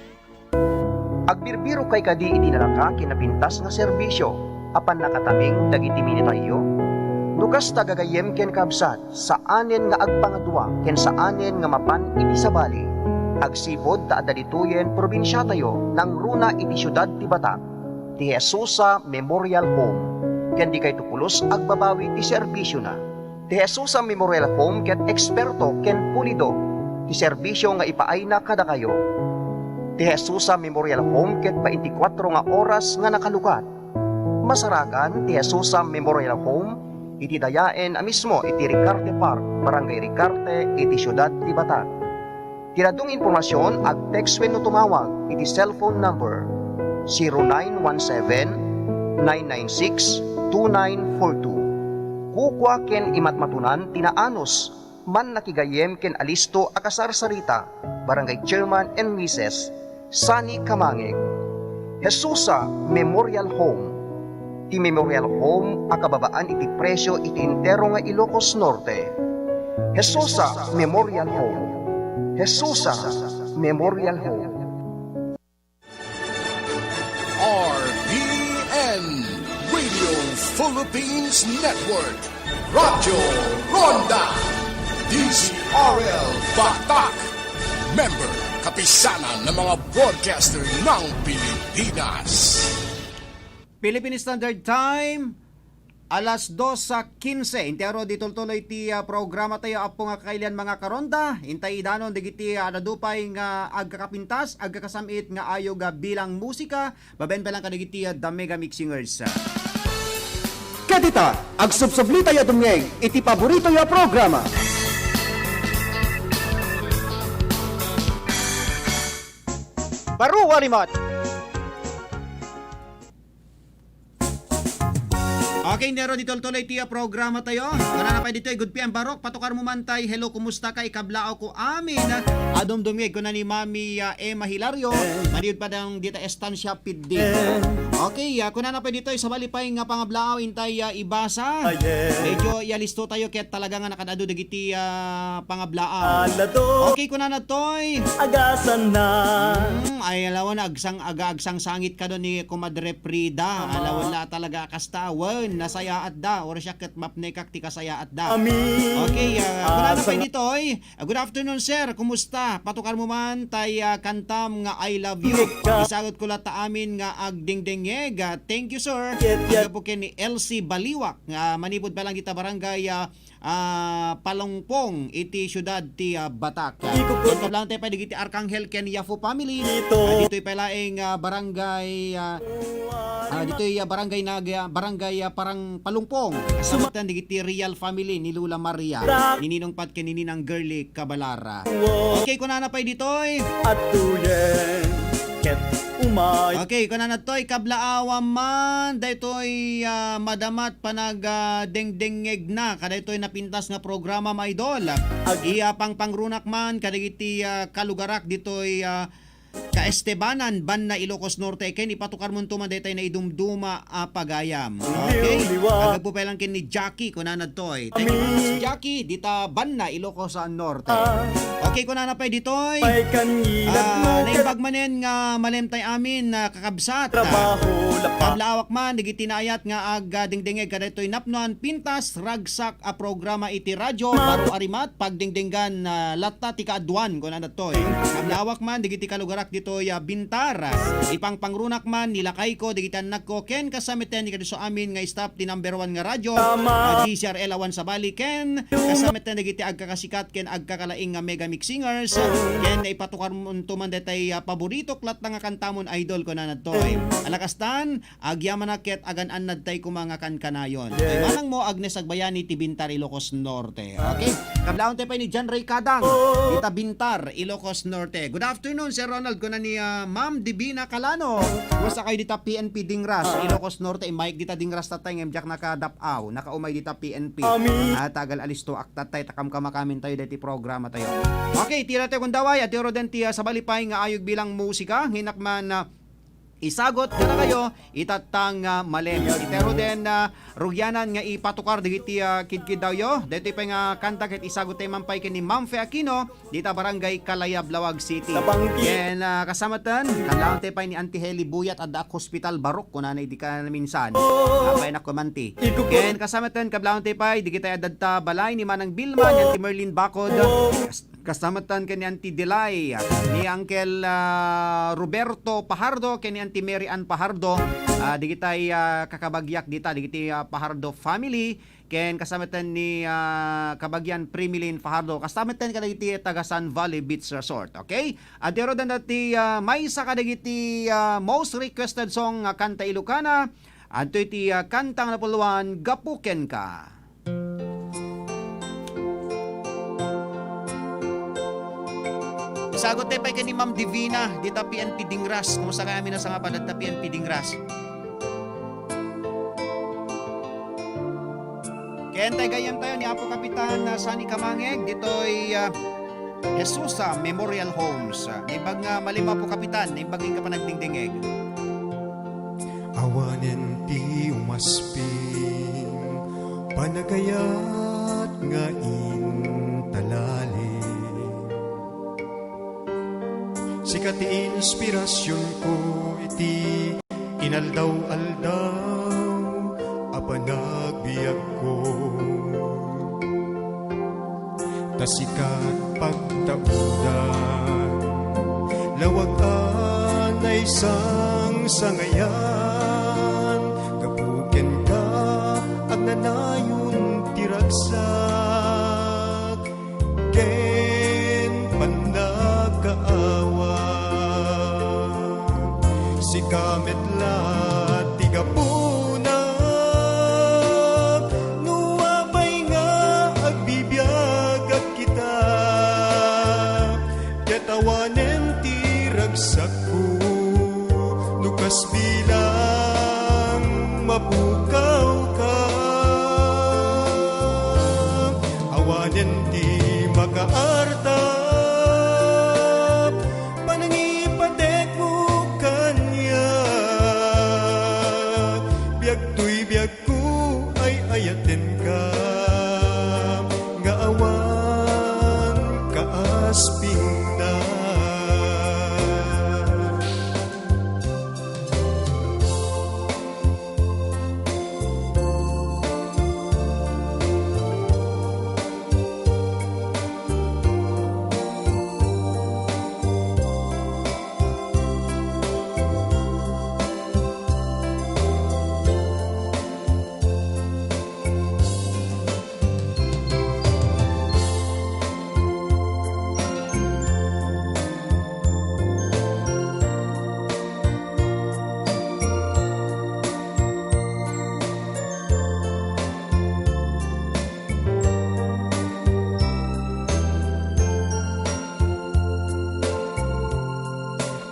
[SPEAKER 17] Agbirbiro kay kadi iti nalaka kinapintas nga serbisyo, apan nakataming dagiti minitayo. Nukas tagagayem ken kabsat, saanen nga agpangadwa ken saanen nga mapan iti sabali. Agsipod ta adalituyen probinsya tayo nang runa iti syudad ti Batak. Ti Jesusa Memorial Home, ken di kay tupulos agbabawi ti serbisyo na. Ti Jesusa Memorial Home ket eksperto ken pulido ti serbisyo nga ipaay na kada kayo. Ti Jesusa Memorial Home ket 24 nga oras nga nakalukat. Masarakan ti Jesusa Memorial Home iti dayaen a mismo iti Ricarte Park, Barangay Ricarte, iti syudad ti Batak. Tinadong informasyon ag-text wenno tumawag iti cellphone number 0917-996-2942. Kukwa ken imatmatunan tinaanos man nakigayem ken alisto akasarsarita, Barangay Chairman and Mrs. Sani Kamangeg. Jesusa Memorial Home. Ti Memorial Home akababaan iti presyo iti entero nga Ilocos Norte. Jesusa Memorial Home. Jesusa Memorial Home.
[SPEAKER 7] RPN Radio Philippines Network, Radyo Ronda, DZRL Batak, member kapisanan ng mga broadcaster ng Pilipinas.
[SPEAKER 8] Philippine Standard Time, alas 2:15. Intero di tuloy ti programa tayo apo nga kailan mga karonda. Intay danon digiti nadupay nga agkakapintas, agkakasamit nga ayo ga bilang musika. Baben pa lang kadigiti The Mega Mixingers.
[SPEAKER 9] Kadita, agsubsubli tayo dumngeg, iti paborito ya programa.
[SPEAKER 17] Baru Walimot.
[SPEAKER 8] Okay, nero dito tuloy tiya programa tayo. Kana na pa dito, good PM Barok, patukar mo man tay. Hello, kumusta kay kablao ko amin. Adom dumig ko na ni Mami Emma Hilario. Maniud pa dang dita estansya piddi. Okay, kuna na pa dito sa balipay nga pangablao intay ibasa. Medyo listo tayo kaya talaga nga nakadado dagiti pangablao. Okay, kuna na toy.
[SPEAKER 19] Agasan na.
[SPEAKER 8] Ay alawan agsang sangit ka doon ni Comadre Frida. Alawan la talaga kastawan. Nasaya at da or siya ket map ne kak ti kasaya at da. Okay, kuna na pa dito oy. Good afternoon sir, kumusta? Patukar mo man tay kantam nga I love you. Isagot ko la ta amin nga agdingdingeg. Thank you sir. Aga po ni LC Baliwak nga manipod pa lang kita barangay Palongpong iti syudad ti Batak. Ito lang tayo pa digiti Arcangel Ken Yafo family. Dito'y palaing barangay dito'y barangay parang Palongpong. Samatan digiti Real family ni Lula Maria. Nininong pat ken nininang Girly Cabalara. Okay, kuna na pa dito'y
[SPEAKER 19] at tuyen ket umay.
[SPEAKER 8] Okay, kuna na to'y kablaawa man daytoy madamat panag dengdengeg na kadaytoy napintas nga programa ma idol. Pangrunak man kadagiti kalugarak ditoy ka Estebanan Banna Ilocos Norte ken ipatukar mo tuman daytay na idumduma pagayam. Okay. Aga po pa lang ken ni Jackie kunana toy. Thank you si Jackie dita Banna Ilocos Norte. Okay kunana pa ditoy. Naimbag manen nga malemtay amin kakabsat. Kablawak man digiti naayat nga dingdingeg kadaytoy napnoan pintas ragsak a programa iti radyo baro arimat pagdingdingan latta ti kaadwan kunana toy. Kablawak man digiti kalugar dito Bintar. Ipang pangrunak man nilakay ko digitan nagko ken kasamiten ni kadiso amin nga stop ti number 1 nga radyo. DCRL awan sa bali ken kasamiten digiti agkakasikat ken agkakalaing nga Mega Mixingers. Ken ipatukar mo man detay paborito klat nga kantamon idol ko na nadtoy. Alakastan agyaman ket agan-an nadtay ko mga kankanayon. Ay manang mo Agnes Agbayani ti Bintar Ilocos Norte. Okay? Kablaon tay pa ni John Ray Kadang. Dita Bintar Ilocos Norte. Good afternoon Sir Ronald ko na ni Ma'am Divina Calano. Kumusta kayo dita PNP Dingras Ilocos Norte. Mike dita Dingras tatay ngem jak nakadapaw. Nakaumay dita PNP. Tagal alisto aktatay takam kamakamin tayo diti programa tayo. Okay, tira tayo kung daway at tiro den ti sa balipay nga ayog bilang musika. Hinakman isagot ka na kayo itatang malem. Itero den rugyanan nga ipatukar digiti kidkid daw yo. Dito pa nga kanta ket isagot tay mampay ken ni Ma'am Fe Aquino dita barangay Kalayab Lawag City. Ken kasamatan kalaon tay pay ni Auntie Heli Buyat at Hospital Barok kunanay di ka minsan. Apay na kumanti. Ken kasamatan kablaon tay pay digiti adadta balay ni Manang Bilma ni Auntie Merlin Bacod. Kasamatan ken ni Auntie Delay ni Uncle Roberto Pahardo ken ni Auntie Mary Ann Pahardo. Digitay kakabagyak dita digiti Pahardo family ken kasamatan ni Kabagyan Primilin Pahardo. Kasamatan kadagiti taga Sun Valley Beach Resort. Okay? Adero dan dati may isa kadagiti most requested song kanta Ilocana. Adto iti kantang napuluan Gapuken Ka. Sagot tayo pa kay ni Ma'am Divina dita PNP Dingras. Kumusta kami na sa nga palat na PNP Dingras? Kaya tayo gayam tayo ni Apo Kapitan Sani Kamangeg. Dito'y Jesusa Memorial Homes. Naibag nga malima po Kapitan. Naibagin ka pa nagdingdingeg.
[SPEAKER 2] Awanen ti umasping panagayat nga intalali. Sikat inspirasyon ko iti inaldaw-aldaw apan apanagbiag ko. Tasikat pagtaudan, lawagan ay isang sangayan, gapuken ka at nanayon tiragsak, ken panagkaawa, si kamet la tigapuna, nuwabay nga agbibiag at kita, katawanen tiragsak ko, nukas bilang mapukaw ka, awanen di makaarta, panangipatek mo kanya, biag tuy biag ko ay ayaten ka, nga awan kaasping na.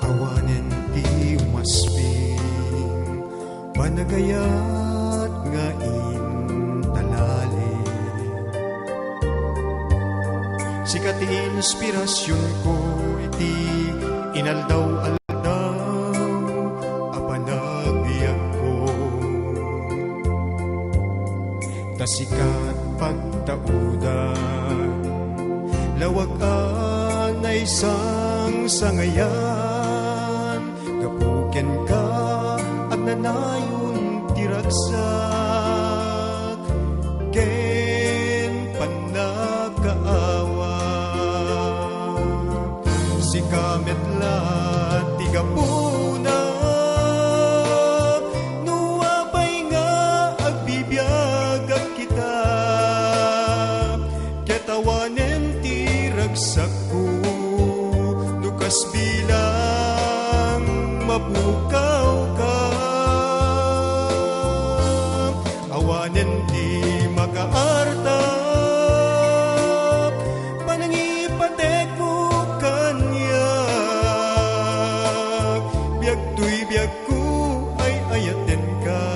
[SPEAKER 2] Awanen ti umasping, panagayat nga intalali, sikat ti inspirasyon ko iti inaldaw-aldaw, apanagbiag ko, tasikat pagtaudan, lawagan ay isang sangayan, gapuken ka at nanayon tiragsak, ken panagkaawa, si kamet la tigapuna, nuwabay nga agbibiag at kita, katawanen tiragsak ko, nukas bilang mapukaw ka, awanen di makaarta, panangipatek mo kanya, biag tuy biag ko ay ayaten ka,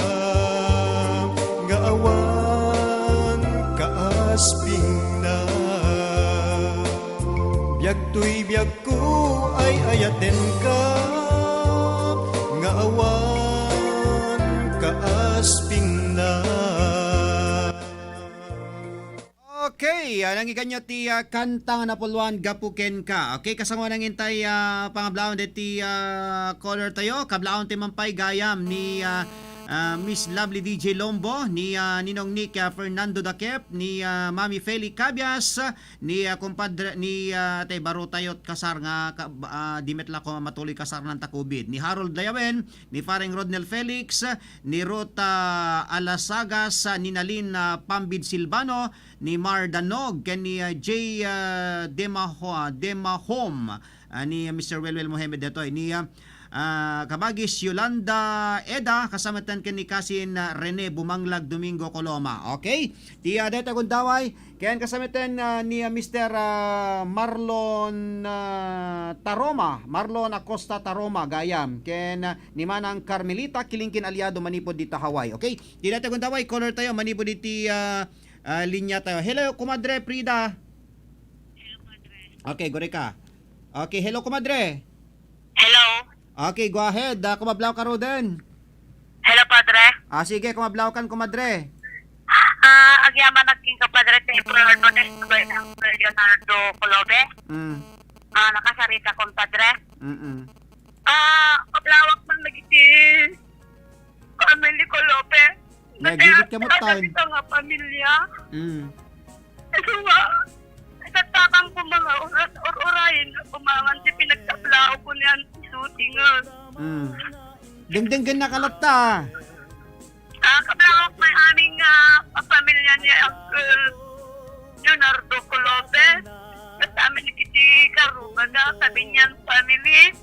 [SPEAKER 2] nga awan kaasping na, biag tuy biag ko ay ayaten ka, nga awan kaasping na. Okay, nangigan nyo ti kanta nga napulwan gapuken ka. Okay, kasama nang intay pangablaon ti caller tayo. Kablaon ti mampay gayam ni Miss Lovely DJ Lombo, ni Ninong Nick Fernando Dakep, ni Mami Feli Cabias, ni kumpadre ni tay baro tayot kasar nga dimet la ko matuloy kasar ng takubid, ni Harold Dayawen, ni Faring Rodnel Felix, ni Rota Alasagas, ni Nalin Pambid Silvano, ni Mar Danog, ken ni J Demahom, ni Mr. Welwel Mohamed detoy, ni Kabagis Yolanda Eda, kasamatan ken ni Kasin Rene Bumanglag Domingo Coloma. Okay? Ti deta gundaway ken kasamatan ni Mr. Marlon Taroma, Marlon Acosta Taroma gayam ken ni Manang Carmelita Kilingkin aliado manipod dito Hawaii. Okay? Ti deta gundaway caller tayo manipod diti linya tayo. Hello kumadre Frida. Hello kumadre. Okay, gore ka. Okay, hello kumadre.
[SPEAKER 3] Hello.
[SPEAKER 8] Okay, go ahead. Kumablaw ka Roden.
[SPEAKER 3] Hello, Padre.
[SPEAKER 8] Sige, kumablaw kan, kumadre.
[SPEAKER 3] Agyaman nagking kapadre sa Leonardo Leonardo Colobe. Nakasarita kong Padre. Kablawak man nagiti Carmeli Colobe.
[SPEAKER 2] Nagigit ka mo time.
[SPEAKER 3] Ito nga pamilya.
[SPEAKER 2] Mm.
[SPEAKER 3] Ito nga, nagtatakang ko mga oras or orayin na kumangan si pinagtaplao ko niyan isuti nga.
[SPEAKER 2] Mm. Dengdeng na kalata.
[SPEAKER 3] Kablao may aming pamilya ni Uncle Leonardo Colopez. Kasama ni Titi Karubaga, Sabinyan family.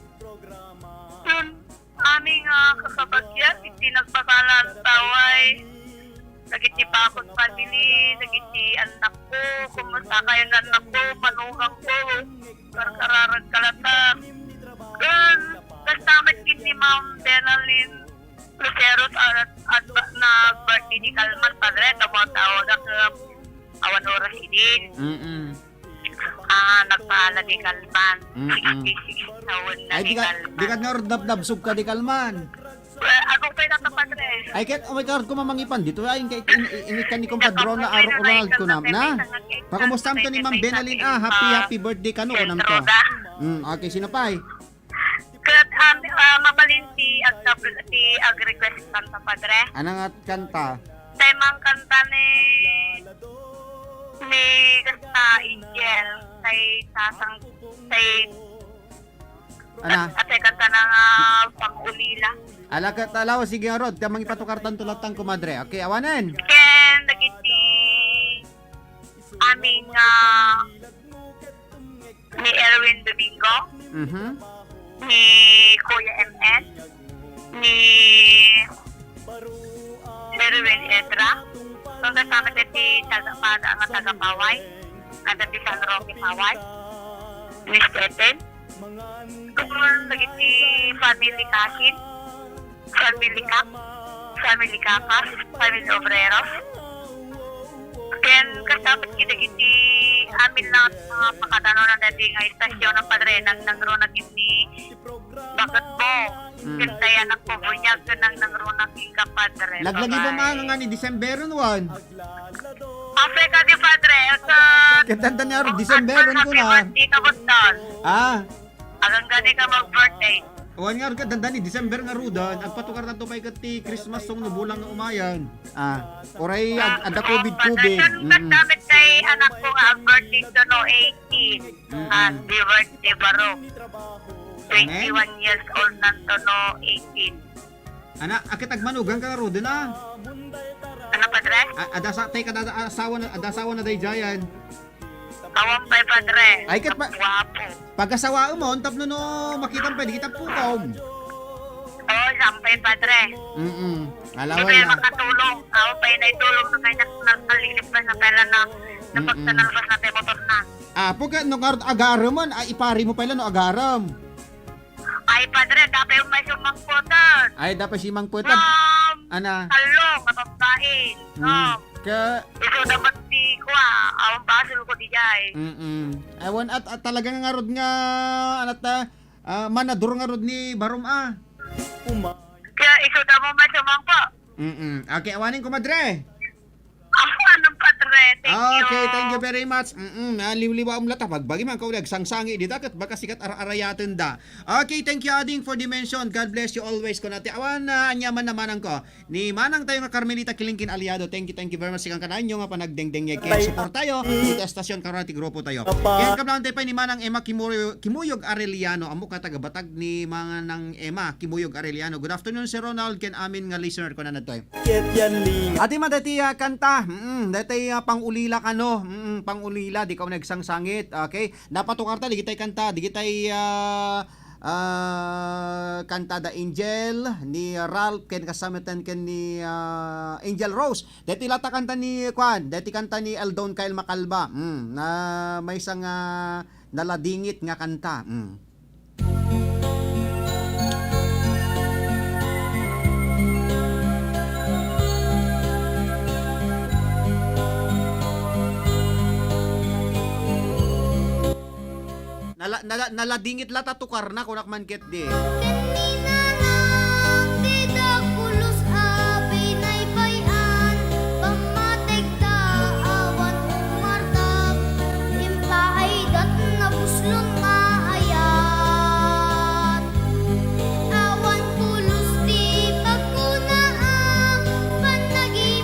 [SPEAKER 3] Yun, aming kakabagyan, iti nagpasalan taway. Nagiti bakod family, nagiti anak ko, kumusta kayo ng anak ko, manugang ko, karkararag kalata. Yun, kasama ni Ma'am Benalyn Luceros at na birthday ni Kalman Padre, tawag na awan oras idin. Nagpahala ni Kalman. 66 taon na
[SPEAKER 2] Ay,
[SPEAKER 3] ni Kalman.
[SPEAKER 2] di ka nga dab-dabsub ka di Kalman.
[SPEAKER 3] Ako pa yung Padre.
[SPEAKER 2] Ay, kahit umikard ko mamangipan dito, ay, inikan ni Compadrona Ronald ko na. Pakamustam to ni Ma'am Benalyn, happy birthday ka no, kunam to. Okay, sino pa ay?
[SPEAKER 3] Kat, mabalin si ag-request kanta Padre.
[SPEAKER 2] Anong at kanta?
[SPEAKER 3] Temang kanta ni Gasta Angel say
[SPEAKER 2] Ana?
[SPEAKER 3] at ay kanta ng pang-ulila.
[SPEAKER 2] Ala ka talaw, sige nga rod, kamang ipatukartan tulatang kumadre. Okay, awanen.
[SPEAKER 3] Ken, nagiti aming ni Erwin Domingo, ni Kuya MS, ni Erwin Edra, kung kasama si Tagapada ang Tagapaway, at si San Roque Paway, ni Steten, kung nagiti family Kasin, family Kap, family Kapas, family Obreros. Then, kasama kita amin lang mga pakatano na dati nga istasyon ng Padre nangro na kiti bakit mo kaya nagpubunyag ka nangro na kika Padre.
[SPEAKER 2] Laglagi ba mga nga ni December 1?
[SPEAKER 3] Africa di Padre.
[SPEAKER 2] Katanda niya rin, December ko na.
[SPEAKER 3] Happy birthday ka Boston. Agang gani ka mag-birthday.
[SPEAKER 2] Awan nga rin katanda ni December nga rudan. Ang patukar na tumay kati Christmas song no bulang nga umayan. Oray, ada COVID.
[SPEAKER 3] Nagdamit kay anak ko nga ang birthday to no 18. Happy birthday baro. 21 years old nanto no 18.
[SPEAKER 2] Ana, akit agmanugan ka nga rudan
[SPEAKER 3] Ano Padre?
[SPEAKER 2] Adasawa na day jayan.
[SPEAKER 3] Awang pa'y Padre.
[SPEAKER 2] Ay, kat pa.
[SPEAKER 3] Wapo.
[SPEAKER 2] Pagkasawa mo, tap no makita pwede kita pukom.
[SPEAKER 3] Oo, sampay Padre.
[SPEAKER 2] Alaway
[SPEAKER 3] Hindi
[SPEAKER 2] lang.
[SPEAKER 3] makatulong. Ako pa yun ay tulong na kayo nalilipas na pala na napagtanalabas natin motor na.
[SPEAKER 2] Pagka no agaram man, ipari mo pala no agaram.
[SPEAKER 3] Ay Padre, dapat yung may sumangputan.
[SPEAKER 2] Ay, dapat si Mang Putab. Ana?
[SPEAKER 3] Talong, kapagkain. Ito dapat si Kwa. Awang basil ko di jay.
[SPEAKER 2] Ewan at talagang nga rod nga manadur nga rod ni Barom
[SPEAKER 3] Kaya ikaw daw mo may sumangpo.
[SPEAKER 2] Okay, awanin ko madre.
[SPEAKER 3] Anong Padre? Thank you.
[SPEAKER 2] Okay, thank you very much. Liw-liwa umlata. Pagbagi man kaulag, sangsangi dita kat baka sikat arayatan da. Okay, thank you Ading for the mention. God bless you always ko nati. Awan anyaman naman ko. Ni manang tayo nga Carmelita Kilingkin aliado. Thank you very much sigang kananyo nga panagdengdeng kay support tayo. Ita estasyon karati grupo tayo. Yan kablaan tayo pa ni manang Emma Kimuyog Arellano. Amok nga taga-batag ni mga nang Emma Kimuyog Arellano. Good afternoon si Ronald ken amin nga listener ko na natoy. Ati man dati kanta. Dati pang-ulila ka no. Pang-ulila di ka nagsangsangit. Okay? Napatukar ta di kitay kanta, di kitay kanta The Angel ni Ralph ken kasamitan ken ni Angel Rose. Dati lata kanta ni Kwan, dati kanta ni Eldon Kyle Macalba. Na may isang naladingit nga kanta. Naladingit lata tukar na kunak man ket di.
[SPEAKER 18] Kulos abay na'y bayan, pamategda awan umartap, impaay dat na buslon nga ayan. Awan kulos di pagkunaan, panagi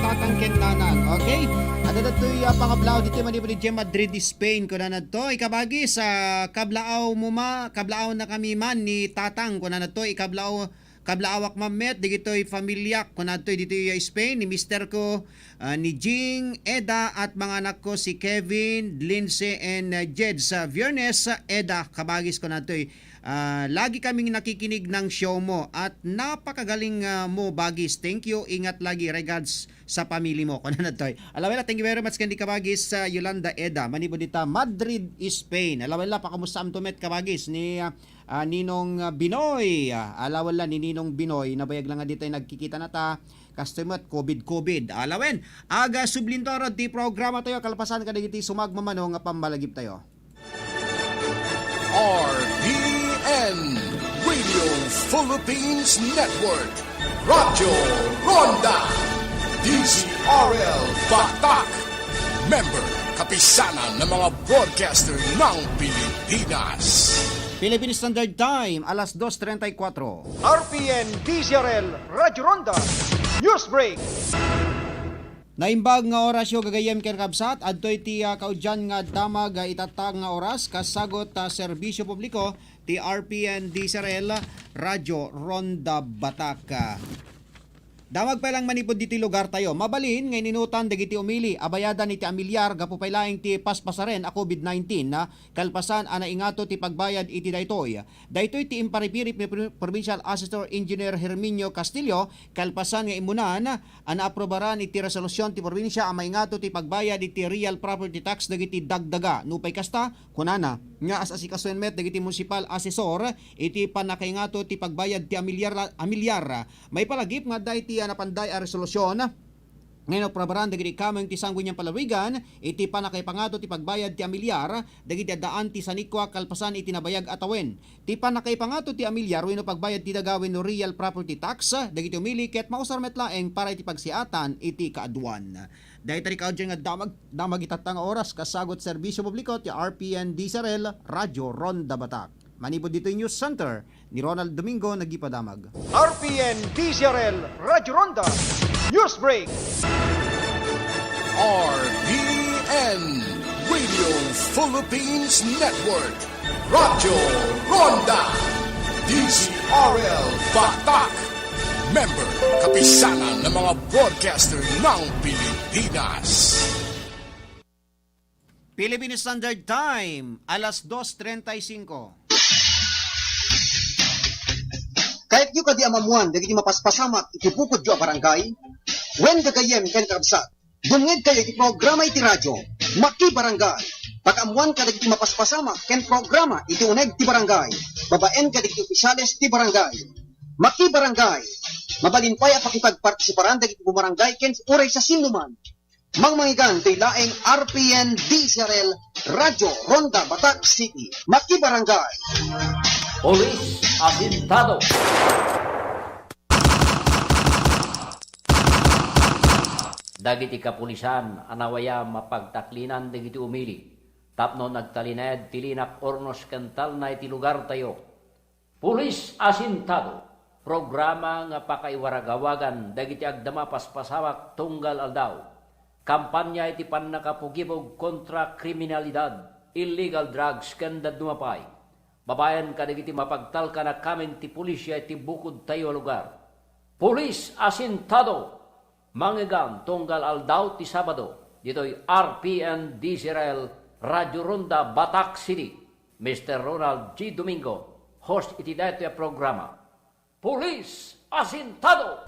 [SPEAKER 2] tatang kennanan. Okay? At dato'y pangablao dito man di Madrid, Spain ko na to. Ikabagi sa kablaaw na kami man ni tatang ko na to. Kablaawak mamet digito'y familya ko na to dito'y Spain ni mister ko ni Jing, Eda at mga anak ko si Kevin, Lindsay and Jed sa Viernes. Eda kabagis ko na to. Lagi kaming nakikinig ng show mo at napakagaling mo bagis. Thank you. Ingat lagi. Regards sa pamilya mo. Alawela, thank you very much kandi kabagis sa Yolanda Eda. Manibo dita Madrid, Spain. Alawela, pakamusta am tumet kabagis ni Ninong Binoy. Alawala ni Ninong Binoy. Nabayag lang nga dito nagkikita na ta. Customer COVID. Alawen, aga sublintoro di programa tayo. Kalpasan ka digiti sumagmamano nga pambalagip tayo.
[SPEAKER 7] RPN Radio Philippines Network, Radyo Ronda, DZRL Batak, member kapisanan ng mga broadcaster ng Pilipinas.
[SPEAKER 2] Philippine Standard Time, alas 2:34.
[SPEAKER 17] RPN DZRL Radyo Ronda News Break.
[SPEAKER 2] Naimbag nga oras yung gagayem ken kabsat adtoy ti kaudyan nga damag itatag nga oras kasagot serbisyo publiko ti RPN DZRL Radyo Ronda Batak. Damag pa lang manipod diti lugar tayo. Mabalin ngay ninutan dagiti umili abayadan iti amilyar gapu pailaing ti paspasaren a COVID-19 na kalpasan ana ingato ti pagbayad iti daytoy. Daytoy ti imparipirip ni Provincial Assessor Engineer Herminio Castillo kalpasan nga imunan ana aprobaran iti resolusyon ti probinsya a maingato ti pagbayad iti real property tax dagiti dagdaga nupay kasta kunana nga as asikasuan met dagiti municipal assessor iti panakaingato ti pagbayad ti amilyar may palagip nga dayti napanday a resolusyon ngayon probaran dagiti kameng ti sanggunyang palawigan iti panakaipangato ti pagbayad ti amilyar dagiti daan ti sanikwa kalpasan iti nabayag atawen ti panakaipangato ti amilyar wenno pagbayad ti dagawin no real property tax dagiti umili ket mausar met laeng para iti pagsiatan iti kaaduan. Daytari kaudyan nga damag itatang oras kasagot serbisyo publiko ti RPN DZRL Radyo Ronda Batak. Manipod dito yung News Center ni Ronald Domingo nagipadamag.
[SPEAKER 17] RPN DZRL Radyo Ronda News Break.
[SPEAKER 7] RPN Radio Philippines Network, Radyo Ronda, DZRL Batak, member kapisanan ng mga broadcaster ng Pilipinas.
[SPEAKER 2] Philippine Standard Time, alas 2:35.
[SPEAKER 9] Kahit yu kadi amamuan dagiti mapaspasamak iti bukod yu a barangay, wen gagayem ken kabsat, dumngeg kayo iti programa iti radyo, Maki Barangay. Pag-amuan ka dagiti mapaspasamak ken programa iti uneg ti barangay, babaen ka dagiti opisyales ti barangay. Maki Barangay, mabalinpay a pakipagpartisiparan dagiti bumarangay ken uray sa sinuman. Mangmangigan ti laeng RPN DZRL Radyo Ronda Batak City. Maki Barangay.
[SPEAKER 11] Police Asintado. Dagiti kapulisan anawaya mapagtaklinan dagiti umili. Tapno nagtalined tilinak ornos kental na iti lugar tayo. Police Asintado. Programa nga pakaiwaragawagan dagiti agdama paspasawak tunggal aldaw. Kampanya iti pannakapugibog kontra kriminalidad, illegal drugs kanda dumapay. Babayan ka dagiti mapagtal ka na kamen ti pulisya iti bukod tayo lugar. Police Asintado. Mangigan tunggal aldaw ti Sabado. Dito'y RPN DZRL Radyo Ronda Batak City. Mr. Ronald G. Domingo, host iti dito ya programa. Police Asintado.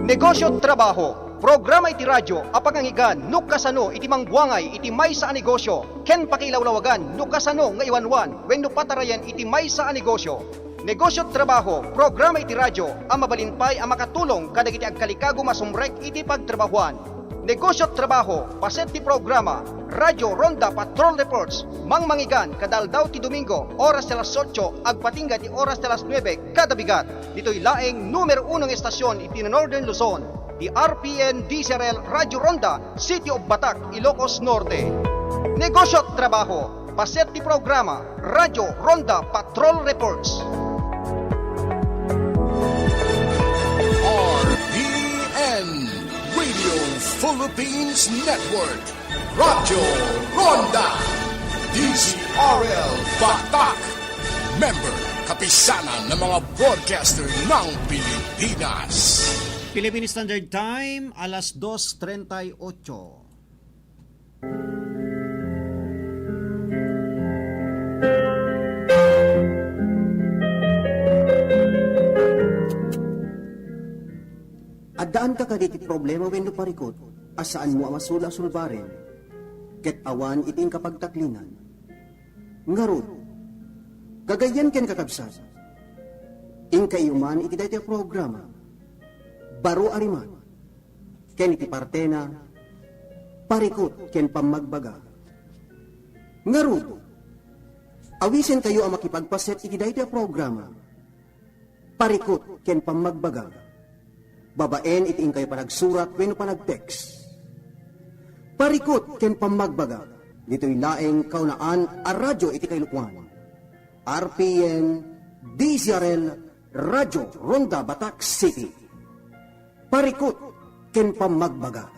[SPEAKER 17] Negosyo at trabaho. Programa iti radyo, apangangigan, nukasano, iti mangbuangay, iti may sa negosyo. Ken pakilawlawagan, nukasano, nga iwanwan, wenno patarayan, iti may sa negosyo. Negosyo at trabaho, programa iti radyo, ang mabalinpay, ang makatulong, kadagiti agkalikago masumrek, iti pagtrabahuan. negosyo at trabaho, paset ti programa, Radyo Ronda Patrol Reports, mangmangigan kadal daw ti Domingo, oras de las 8, agpatingga ti oras de las 9, kada bigat. Dito'y laeng numero 1 estasyon iti Northern Luzon, di RPN DZRL Radyo Ronda, City of Batac, Ilocos Norte. Negosyo at trabaho, paset ti programa, Radyo Ronda Patrol Reports.
[SPEAKER 7] RPN Radio Philippines Network, Radyo Ronda, DZRL Batak, member kapisanan ng mga broadcaster ng Pilipinas.
[SPEAKER 8] Philippine Standard Time, alas 2:38.
[SPEAKER 9] Addaan ka kaditi problema wenno parikot, asaan mo ang masula-sulbarin, ket awan iting kapagtaklinan. Ngarod, gagayan ken kakabsat, ing kayuman iti daytoy programa, baro ariman, ken iti partena, parikot ken pamagbaga. Ngarod, awisen kayo ang makipagpaset iti daytoy programa, parikot ken pamagbaga. Babaen iting kayo panagsurat wenno panag-text. Parikot ken pamagbaga. Dito'y laeng kaunaan a radyo iti kailukwan. RPN DZRL Radyo Ronda Batac City. Parikot ken pamagbaga.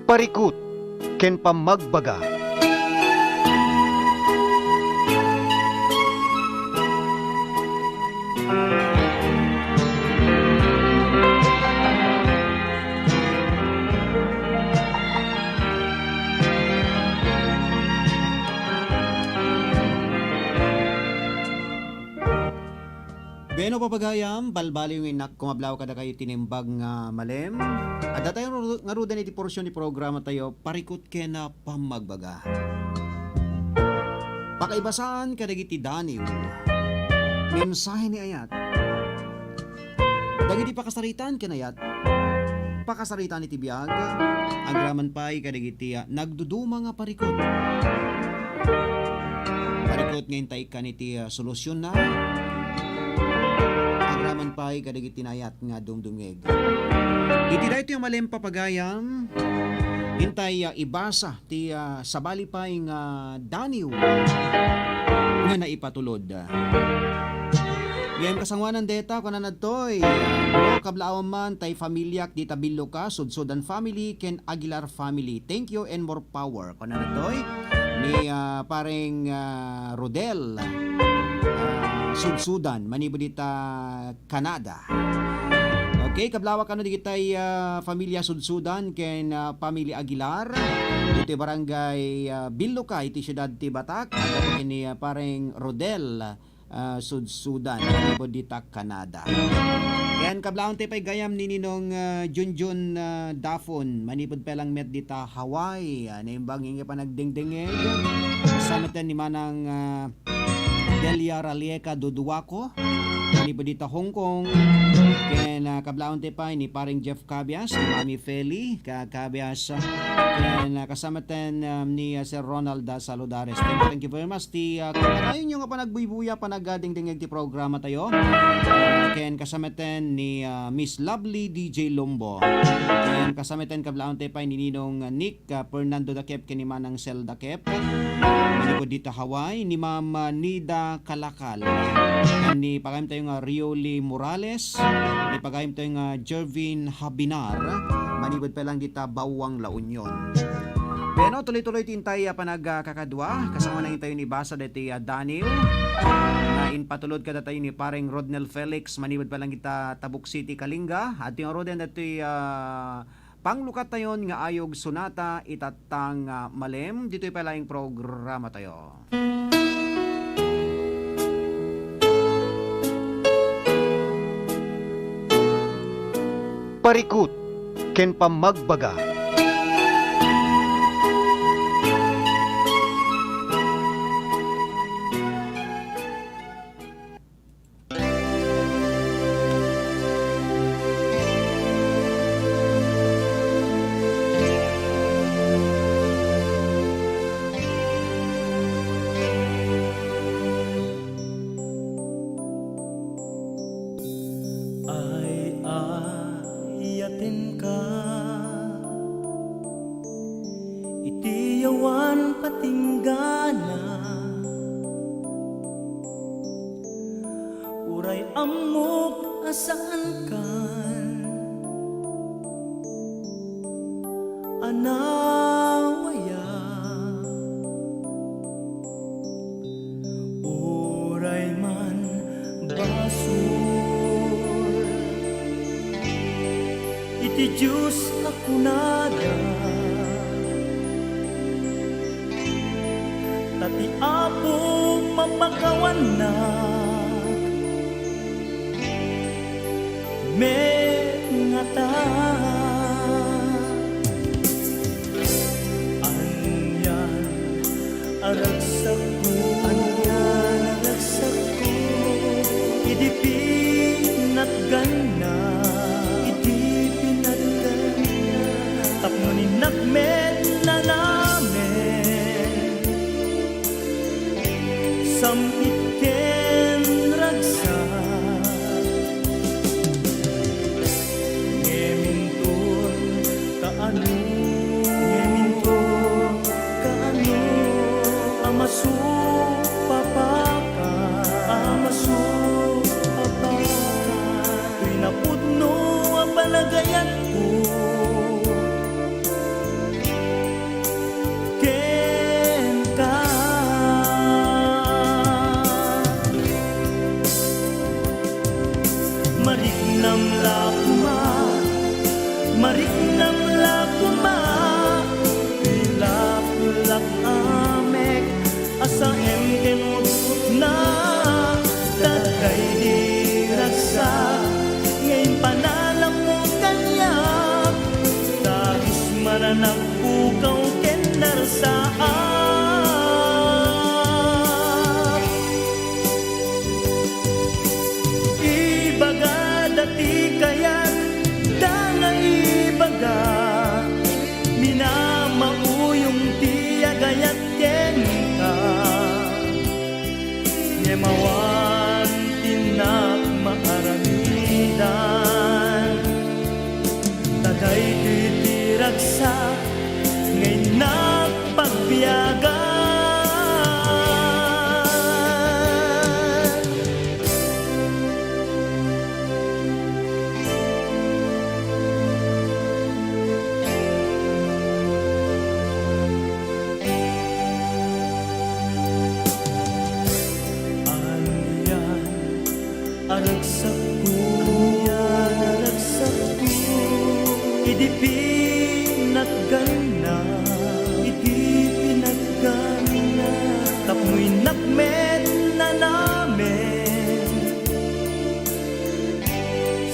[SPEAKER 17] Parikot ken pamagbaga.
[SPEAKER 8] Beno papagayam, balbali yung inak kumablaw kada kayo tinimbag nga malem. At tayo nga rudan iti porsyon ni programa tayo, parikot kena pamagbaga. Pakaibasaan kadagiti daniw, mensahe ni ayat. Dagiti pakasaritan kanayat, pakasaritan iti biyag, agraman pa'y kadagiti nagduduma nga parikot. Parikot ngayon tayo kaniti solusyon na, agraman pa'y kadagiti nayat nga dumdumeg. Iti dahito yung malim papagayam, hintay ibasa ti sabali pa'y nga daniw nga naipatulod. Ngayon kasangwanan deta kung nanadtoy, kablaawan man tay familyak di tabillo ka, Sudsudan family, Ken Aguilar family. Thank you and more power. Kung nanadtoy, ni paring Rodel, Sudsudan, manibudita Canada. Okay, kablawa ka na di kitay familia Sudsudan ken family Aguilar iti barangay Biloka iti siyudad ti Batak at ni pareng Rodel Sudsudan manibudita Canada. Yan kablaon ti pay gayam ni ninong Junjun Dafon manibud pelang met dita Hawaii naimbang inga pa nagdingdingeg kasama ni manang Delia Ralieka Duduwako manibud dita Hong Kong. Ken kablaon ti pay ni paring Jeff Cabias ni Mami Feli Cabias ken kasama ten ni Sir Ronald Saludares. Thank you very much ti kanayon yung panagbuy-buya panagadingdingeg ti programa tayo. Ken kasama ten ni Miss Lovely DJ Lombo. Ken kasama ten kablaon ti pay ni Ninong Nick Fernando Dakep ken ni Manang Sel Dakep. Manipod dito Hawaii ni Ma'am Nida Kalakal. Ni pagayam tayo nga Rioli Morales. Ni pagayam tayo nga Jervin Habinar. Manibod pa lang dita Bawang La Union. Pero tuloy-tuloy tintay panagkakadwa. Kasama na tayo ni Basa dati Daniel. Inpatulod kada tayo ni pareng Rodnel Felix. Manibod pa lang kita Tabuk City Kalinga. At yung Roden dati panglukat tayon nga ayog sonata itatang malem dito'y palaing programa tayo.
[SPEAKER 17] Parikut ken pamagbaga.
[SPEAKER 19] Ayatin ka, itiyawan patinggana, uray amok asaan kan, anawaya, uray man basur. Iti Diyos ako nada, tati apo mapakawan na, mengata. Anyan aragsak ko, idi pinatgana, tapno ninagmet na namin, samit ken ragsak, ngeminton kaano, amasu papaka, tuy napudno ang balagayan ko. Mariknam lakuma, pilak-pilak amek, asa emken utut na, tatay dirasa, ngayon panalang mo kanya, tapos maranak pukaw kenarsaak. Ibaga dati kaya minamauyong tiyagayat kenka, yemawan tinak maaramidan, tagay titiragsa ngay nagpagbiyagan. Aragsak ko, idi pinatgana, tapmoy nakmet na namin,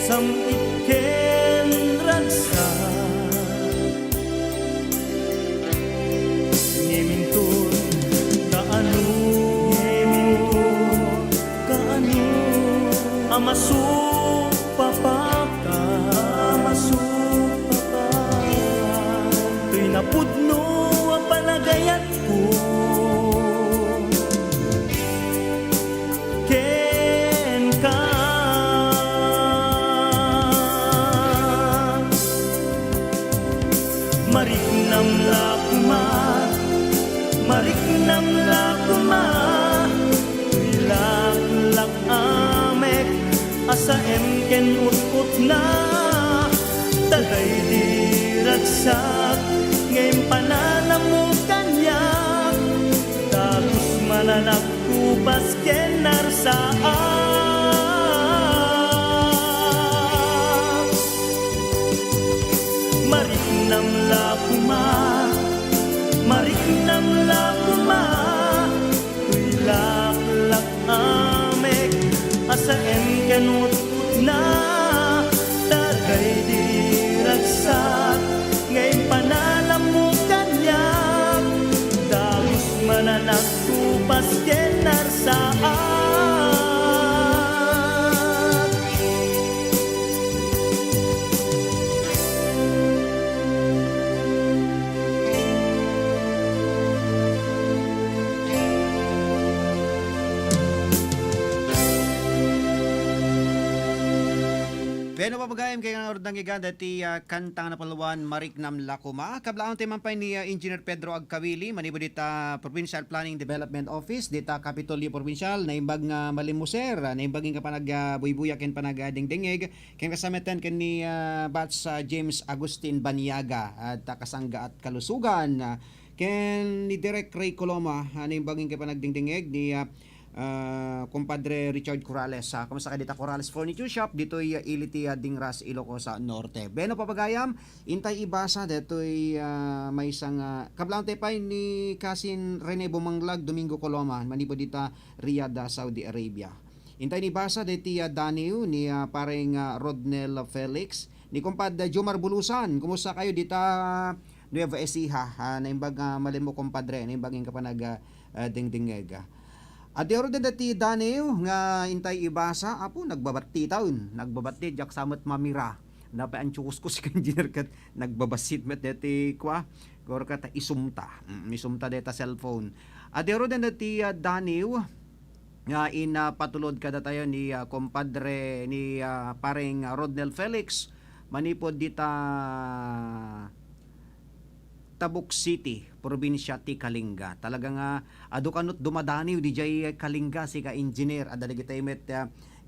[SPEAKER 19] samit ken ragsak, ngeminton kaano, amasu papaka, tuy napudno ang palagayat ko, ken ka. Mariknam lakuma, pilak-lak amek, asa emken ut-ut na, tagay diragsak, ngayon pananam mo kanya, tapos mananak kupas kenarsaak. Mariknam Mariknam lakuma, mariknam lakuma, laklak amek, asaen kanut na, tagay di ragsak, ngay panalam mo kanyak, dahus mananak kupas kenar saan.
[SPEAKER 2] Beno papagayam kay nga ordang iganda ti kantang na paluan Mariknam Lakuma. Kablaon ti mampay ni Engineer Pedro Agkawili, manibo dita Provincial Planning Development Office, dita Kapitolyo Provincial, naimbag nga malimuser, naimbagin ka panag buybuya ken panag dingdingeg, ken kasametan ken ni Bats James Agustin Banyaga, at kasangga at kalusugan, ken ni Direk Ray Coloma, naimbagin ka panag dingdingeg, ni kumpadre Richard Corrales, kumusta ka dita Corrales Furniture Shop dito'y Iliti Dingras, Ilocos Norte. Beno papagayam intay ibasa dito'y may isang kablaon tepay ni Kasin Rene Bumanglag Domingo Coloma manibo dita Riyadh, Saudi Arabia. Intay ni basa diti Daniel ni pareng Rodnel Felix ni kumpad Jomar Bulusan, kumusta kayo dita Nueva Ecija, naimbag malimo kumpadre, naimbagin ka pa nag dingdingeg. At yaro din dati Daniel nga intay ibasa, apo nagbabati taon, nagbabati jak samot mamira. Napay ang chukos ko si engineer kat nagbabasit met dati kwa, gor kat isumta deta cellphone. At yaro din dati Daniel nga patulod kada tayo ni kompadre ni pareng Rodnel Felix manipod dita Tabuk City, probinsya ti Kalinga. Talaga nga adu kanut dumadaniw di jay Kalinga si ka engineer adda digitay met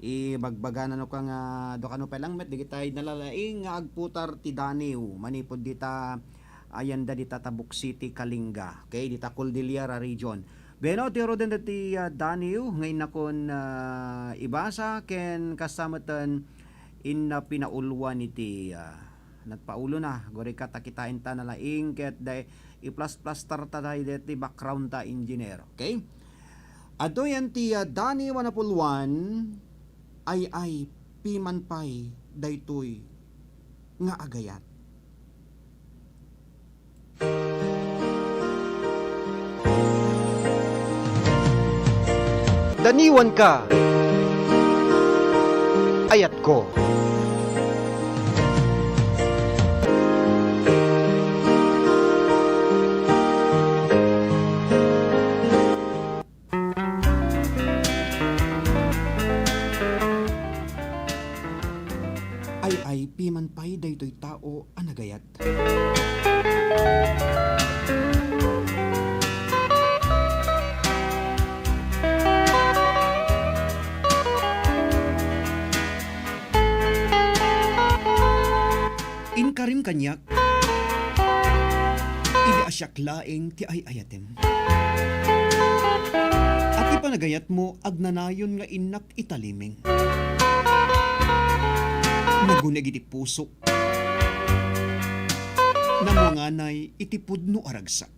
[SPEAKER 2] ibagbaganan no kang do kanu pelang met digitay nalalaing nga agputar ti daniw manipod dita ayanda dita Tabuk City Kalinga. Okay, dita Cordillera region. Beno ti roden dati daniw ngayon nakon ibasa ken kasamatan in pinaulwan iti nagpaulo na gori ka takitain ta na laing ket day i-plus tarta day deti background ta engineer. Okay, ato yan ti Dani Manapulwan ay pimanpay daytoy nga agayat.
[SPEAKER 17] Daniwan ka ayat ko.
[SPEAKER 2] Ay pimanpay daytoy tao anagayat. Inkarim kanyak iniasyak laeng ti ay ayatem. At ipanagayat mo agnanayon nga inak italiming. Nagunag iti puso na manganay iti pudno aragsak.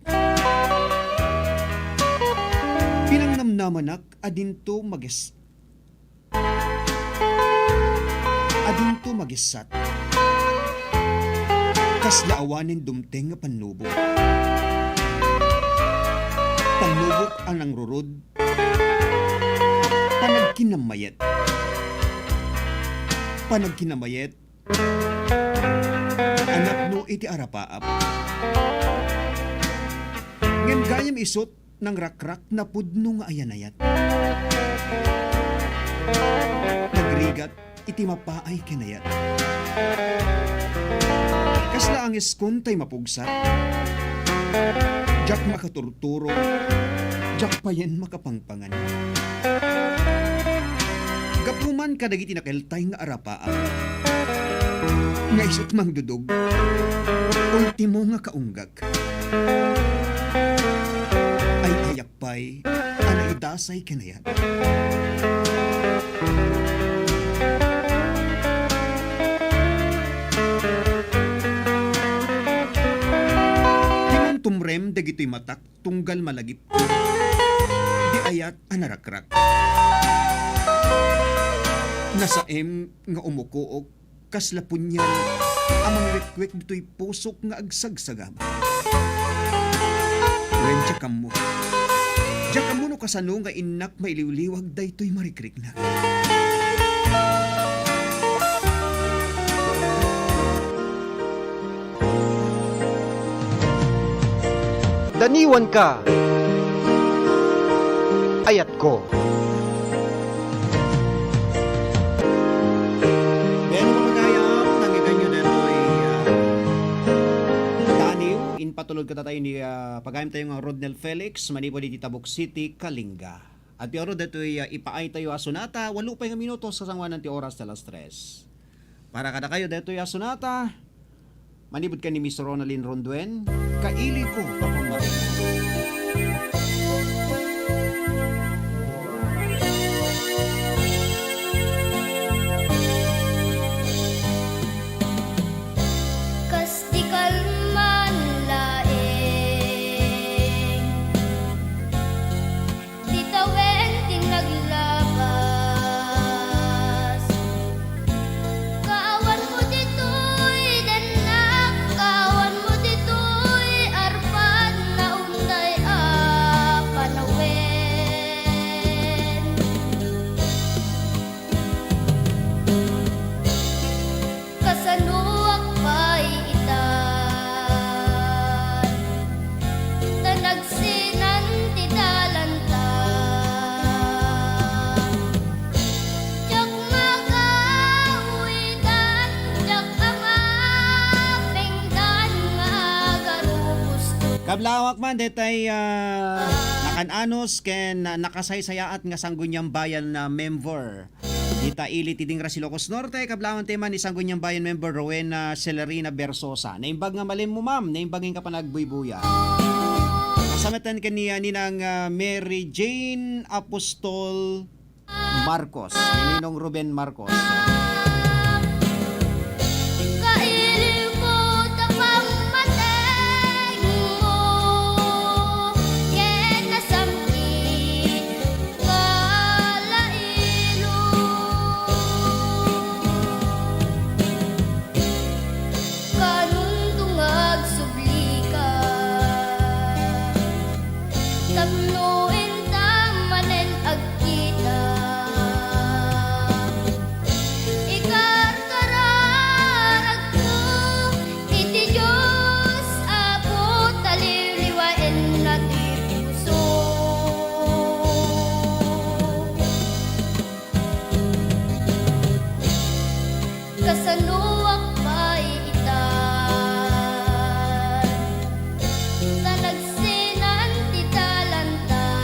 [SPEAKER 2] Pinangnamnamanak adinto magisat kasla awanin dumteng nga panlubok. Panlubok anang rurod panagkinamayet anak no iti arapaap. Ngem gayam isot ng rakrak na pudno nga ayanayat. Nagrigat iti mapaay kinayat. Kasla ang iskon tay mapugsat. Jak makaturturo, jak payen makapangpangan. Gapuman kadagiti nakeltay nga arapaap. Nga isot mang dudog, ultimo nga kaunggag. Ay ayakpay, anaidasay kinayat. tumrem dagitoy matak tunggal malagip. Di ayat anarakrak. Nasaem nga umukuok kaslapunyan amang rekwek dito'y pusok nga agsagsagam. Wen tiyakam mo. Tiyakam mo no kasano nga inak mailiwliwag daytoy marikrik na.
[SPEAKER 17] Daniwan ka, ayat ko.
[SPEAKER 2] Then mamagayam, nangigan nyo na ito'y Daniw, inpatulog ka tayo ni pagayam tayo nga Rodnel Felix, manipo di Tabuk City, Kalinga. At pioro dito'y ipaay tayo asunata, 8 pa nga minuto sa sangwanan ti oras talas 3. Para kada kayo dito'y asunata, manibod ka ni Mr. Ronaldin Ronduen, kaili ko papamarin.
[SPEAKER 18] Kasti kalman laeng di tawen tinaglabas kaawan mo dito'y danak kaawan mo dito'y arpan na unday panawen kasanuak pa'y itan tanagsinan ti dalanta jak magawitan jak amapengdan nga garugusto
[SPEAKER 2] Kablawak man detay nakananos ken nakasaysayaat nga sanggunyang bayan na member. Dita ili tiding Rasilocos Norte kablawan tema ni sanggunyang bayan member Rowena Celerina Bersosa. Naimbag nga malim mo ma'am, naimbagin ka pa nagbuybuya. Kasamatan kaniya ninang Mary Jane Apostol Marcos, ninong Ruben Marcos.
[SPEAKER 18] kailiw ko tapang mateng mo ken nasamkit kalailo kanun tungag sublika tapnoen tamanen agkita ikarkararag ko iti Diyos apo taliliwain na ti puso kasanuak pa'y itan tanagsinan ti talanta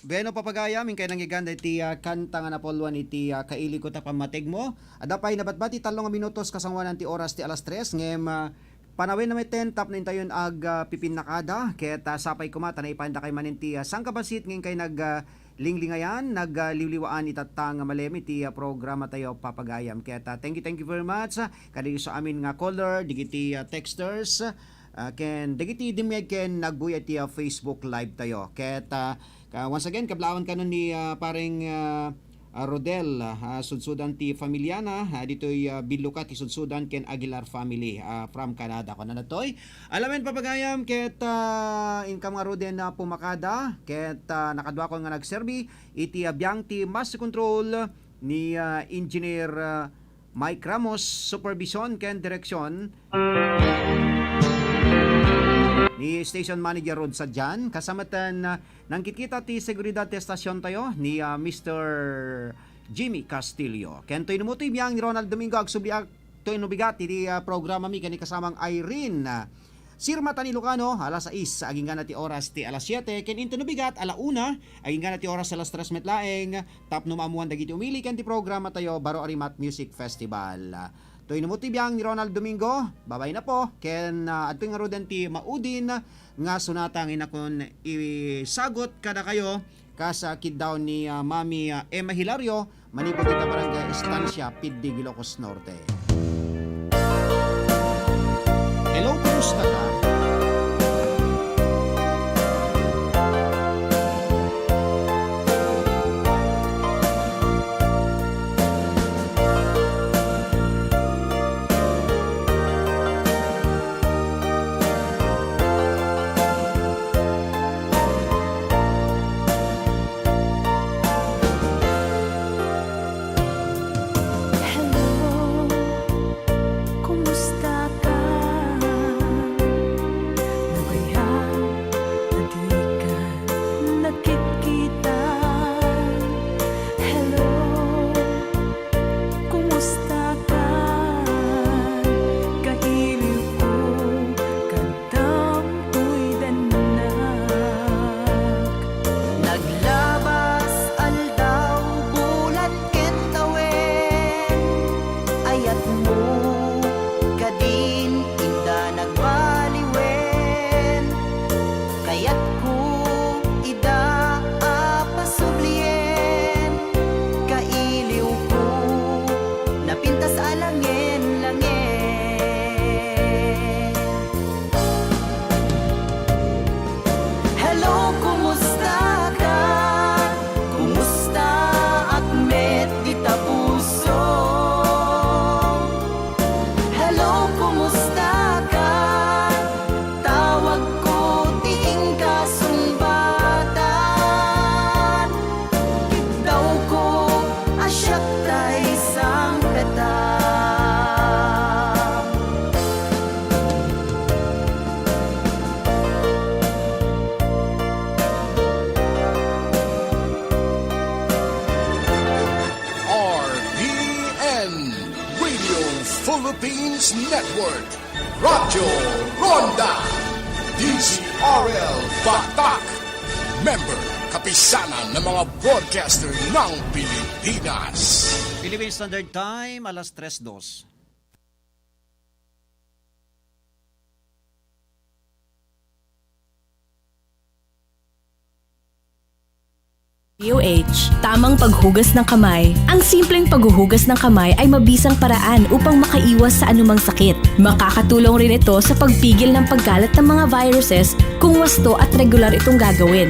[SPEAKER 8] Bueno papagayam kay nangiganda iti kanta nga napolwan iti kaili ko ta pamatig mo. Adapay nabatbati 3 minutos kasangwanan ti oras ti alas 3 ngem panawin na may 10 tap na intayon ag pipinakada ket sapay kumata na ipanda kay maninti sangkabasit ngem kay linglingayan nagliwliwaan itatang malemi ti programa tayo papagayam ket thank you very much kadi sa amin nga caller digiti texters ken digiti dimyag ken nagbuya ti Facebook live tayo ket once again kablawan kanon ni paring Rodel sudsudan ti Familiana ditoy Biluka ti sudsudan ken Aguilar family from Canada kono natoy alamen papagayam ket income nga Roden na pumakada ket nakadwa ko nga nagserbi iti abiyang ti master control ni engineer Mike Ramos supervision ken direksyon ni station manager Rod Sadjan kasamatan nang kitkita ti seguridad ti estasyon tayo ni Mr. Jimmy Castillo. Kento inumutoy biyang ni Ronald Domingo agsubiak to inubigat ti programa mi kani kasamang Irene Sirma Tani Lucano alas 6 aging gana ti oras ti alas 7 ken into nubigat ala 1 aging gana ti oras alas 3 metlaeng tapno maamuan dagiti umili ken ti programa tayo Baro Arimat Music Festival. To inumuti biyang ni Ronald Domingo, babay na po, ken adto nga roden ti maudin nga sunatang inakon isagot kada kayo kasakid daw ni Mami Emma Hilario, manipod ita barangay Estancia, Piddig, Ilocos Norte. Hello, kumusta ka?
[SPEAKER 7] Philippines Network, Radyo Ronda, DZRL Batak, member kapisanan ng mga broadcaster ng Pilipinas.
[SPEAKER 8] Philippine Standard Time, alas 3:02.
[SPEAKER 10] DOH, tamang paghugas ng kamay. Ang simpleng paghuhugas ng kamay ay mabisang paraan upang makaiwas sa anumang sakit. Makakatulong rin ito sa pagpigil ng pagkalat ng mga viruses kung wasto at regular itong gagawin.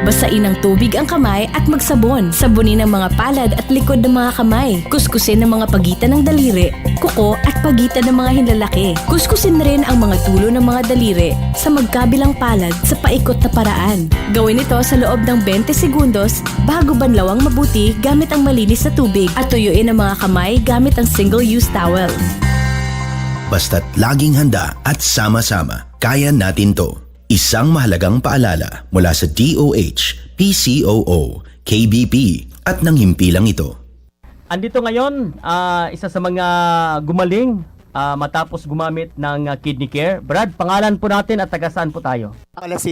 [SPEAKER 10] Basain ng tubig ang kamay at magsabon. Sabunin ang mga palad at likod ng mga kamay. Kuskusin ang mga pagitan ng daliri, kuko at pagitan ng mga hinlalaki. Kuskusin rin ang mga tulo ng mga daliri sa magkabilang palad sa paikot na paraan. Gawin ito sa loob ng 20 segundos bago banlawang mabuti gamit ang malinis na tubig at tuyuin ang mga kamay gamit ang single-use towel.
[SPEAKER 4] Basta't laging handa at sama-sama, kaya natin to. Isang mahalagang paalala mula sa DOH, PCOO, KBP at ng himpilang ito.
[SPEAKER 5] Andito ngayon, isa sa mga gumaling matapos gumamit ng kidney care. Brad, pangalan po natin at taga saan po tayo?
[SPEAKER 6] Si